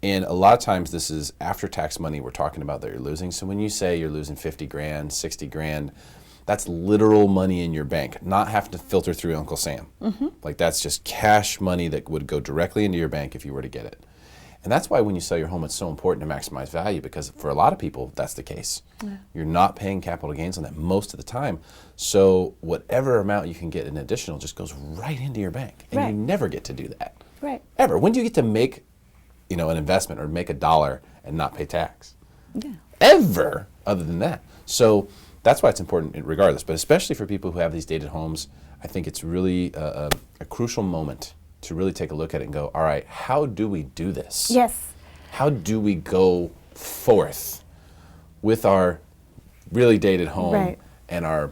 And a lot of times this is after-tax money we're talking about that you're losing. So when you say you're losing 50 grand, 60 grand, that's literal money in your bank, not having to filter through Uncle Sam. Like that's just cash money that would go directly into your bank if you were to get it. And that's why when you sell your home, it's so important to maximize value, because for a lot of people, that's the case. You're not paying capital gains on that most of the time. So whatever amount you can get in additional just goes right into your bank. And you never get to do that. Ever. When do you get to make an investment or make $1 and not pay tax? Ever, other than that. So that's why it's important regardless, but especially for people who have these dated homes, I think it's really a crucial moment to really take a look at it and go, all right, how do we do this? Yes. How do we go forth with our really dated home and our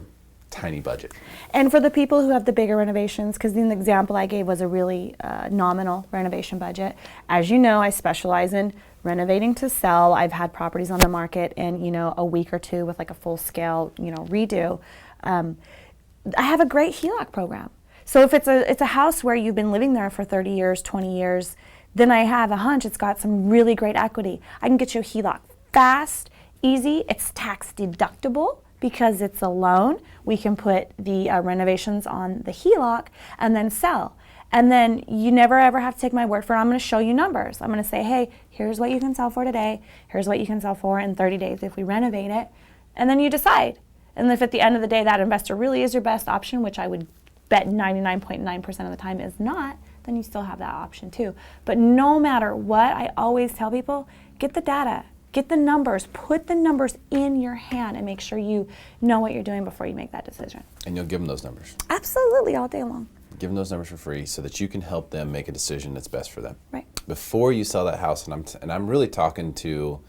tiny budget. And for the people who have the bigger renovations, because the example I gave was a really nominal renovation budget. As you know, I specialize in renovating to sell. I've had properties on the market in, you know, a week or two with like a full scale, you know, redo. I have a great HELOC program. So if it's a house where you've been living there for 30 years, 20 years, then I have a hunch it's got some really great equity. I can get you a HELOC fast, easy, it's tax deductible because it's a loan. We can put the renovations on the HELOC and then sell. And then you never ever have to take my word for it. I'm going to show you numbers. I'm going to say, hey, here's what you can sell for today. Here's what you can sell for in 30 days if we renovate it. And then you decide. And if at the end of the day that investor really is your best option, which I would bet 99.9% of the time is not, then you still have that option too. But no matter what, I always tell people, get the data. Get the numbers, put the numbers in your hand and make sure you know what you're doing before you make that decision. And you'll give them those numbers. Absolutely, all day long. Give them those numbers for free so that you can help them make a decision that's best for them. Right. Before you sell that house, and I'm really talking to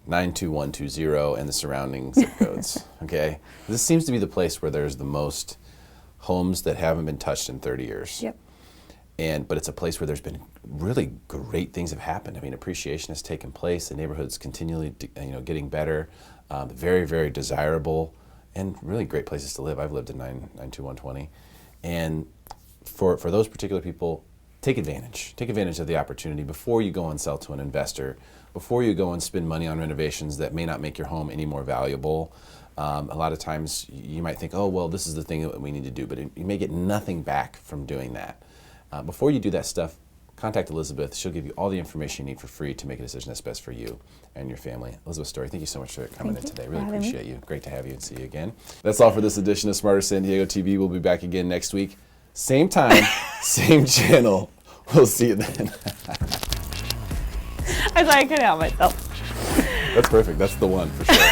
92120 and the surrounding zip codes, okay? This seems to be the place where there's the most homes that haven't been touched in 30 years. Yep. But it's a place where there's been really great things have happened. I mean, appreciation has taken place. The neighborhood's continually, getting better. Very, very desirable, and really great places to live. I've lived in 92120, and for those particular people, take advantage. Take advantage of the opportunity before you go and sell to an investor. Before you go and spend money on renovations that may not make your home any more valuable. A lot of times you might think, oh, well, this is the thing that we need to do, but you may get nothing back from doing that. Before you do that stuff, contact Elizabeth. She'll give you all the information you need for free to make a decision that's best for you and your family. Elizabeth Story, thank you so much for coming in today. Really appreciate you. Great to have you and see you again. That's all for this edition of Smarter San Diego TV. We'll be back again next week. Same time, same channel. We'll see you then. I thought I couldn't help myself. That's perfect. That's the one for sure.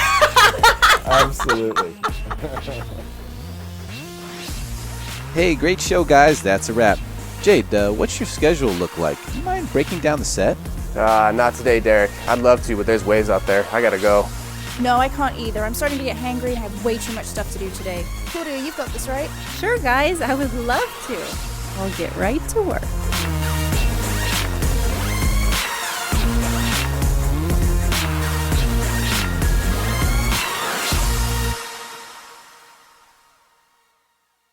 Absolutely. Hey, great show, guys. That's a wrap. Jade, what's your schedule look like? Do you mind breaking down the set? Not today, Derek. I'd love to, but there's waves out there. I gotta go. No, I can't either. I'm starting to get hangry and I have way too much stuff to do today. Claudia, you've got this, right? Sure, guys. I would love to. I'll get right to work.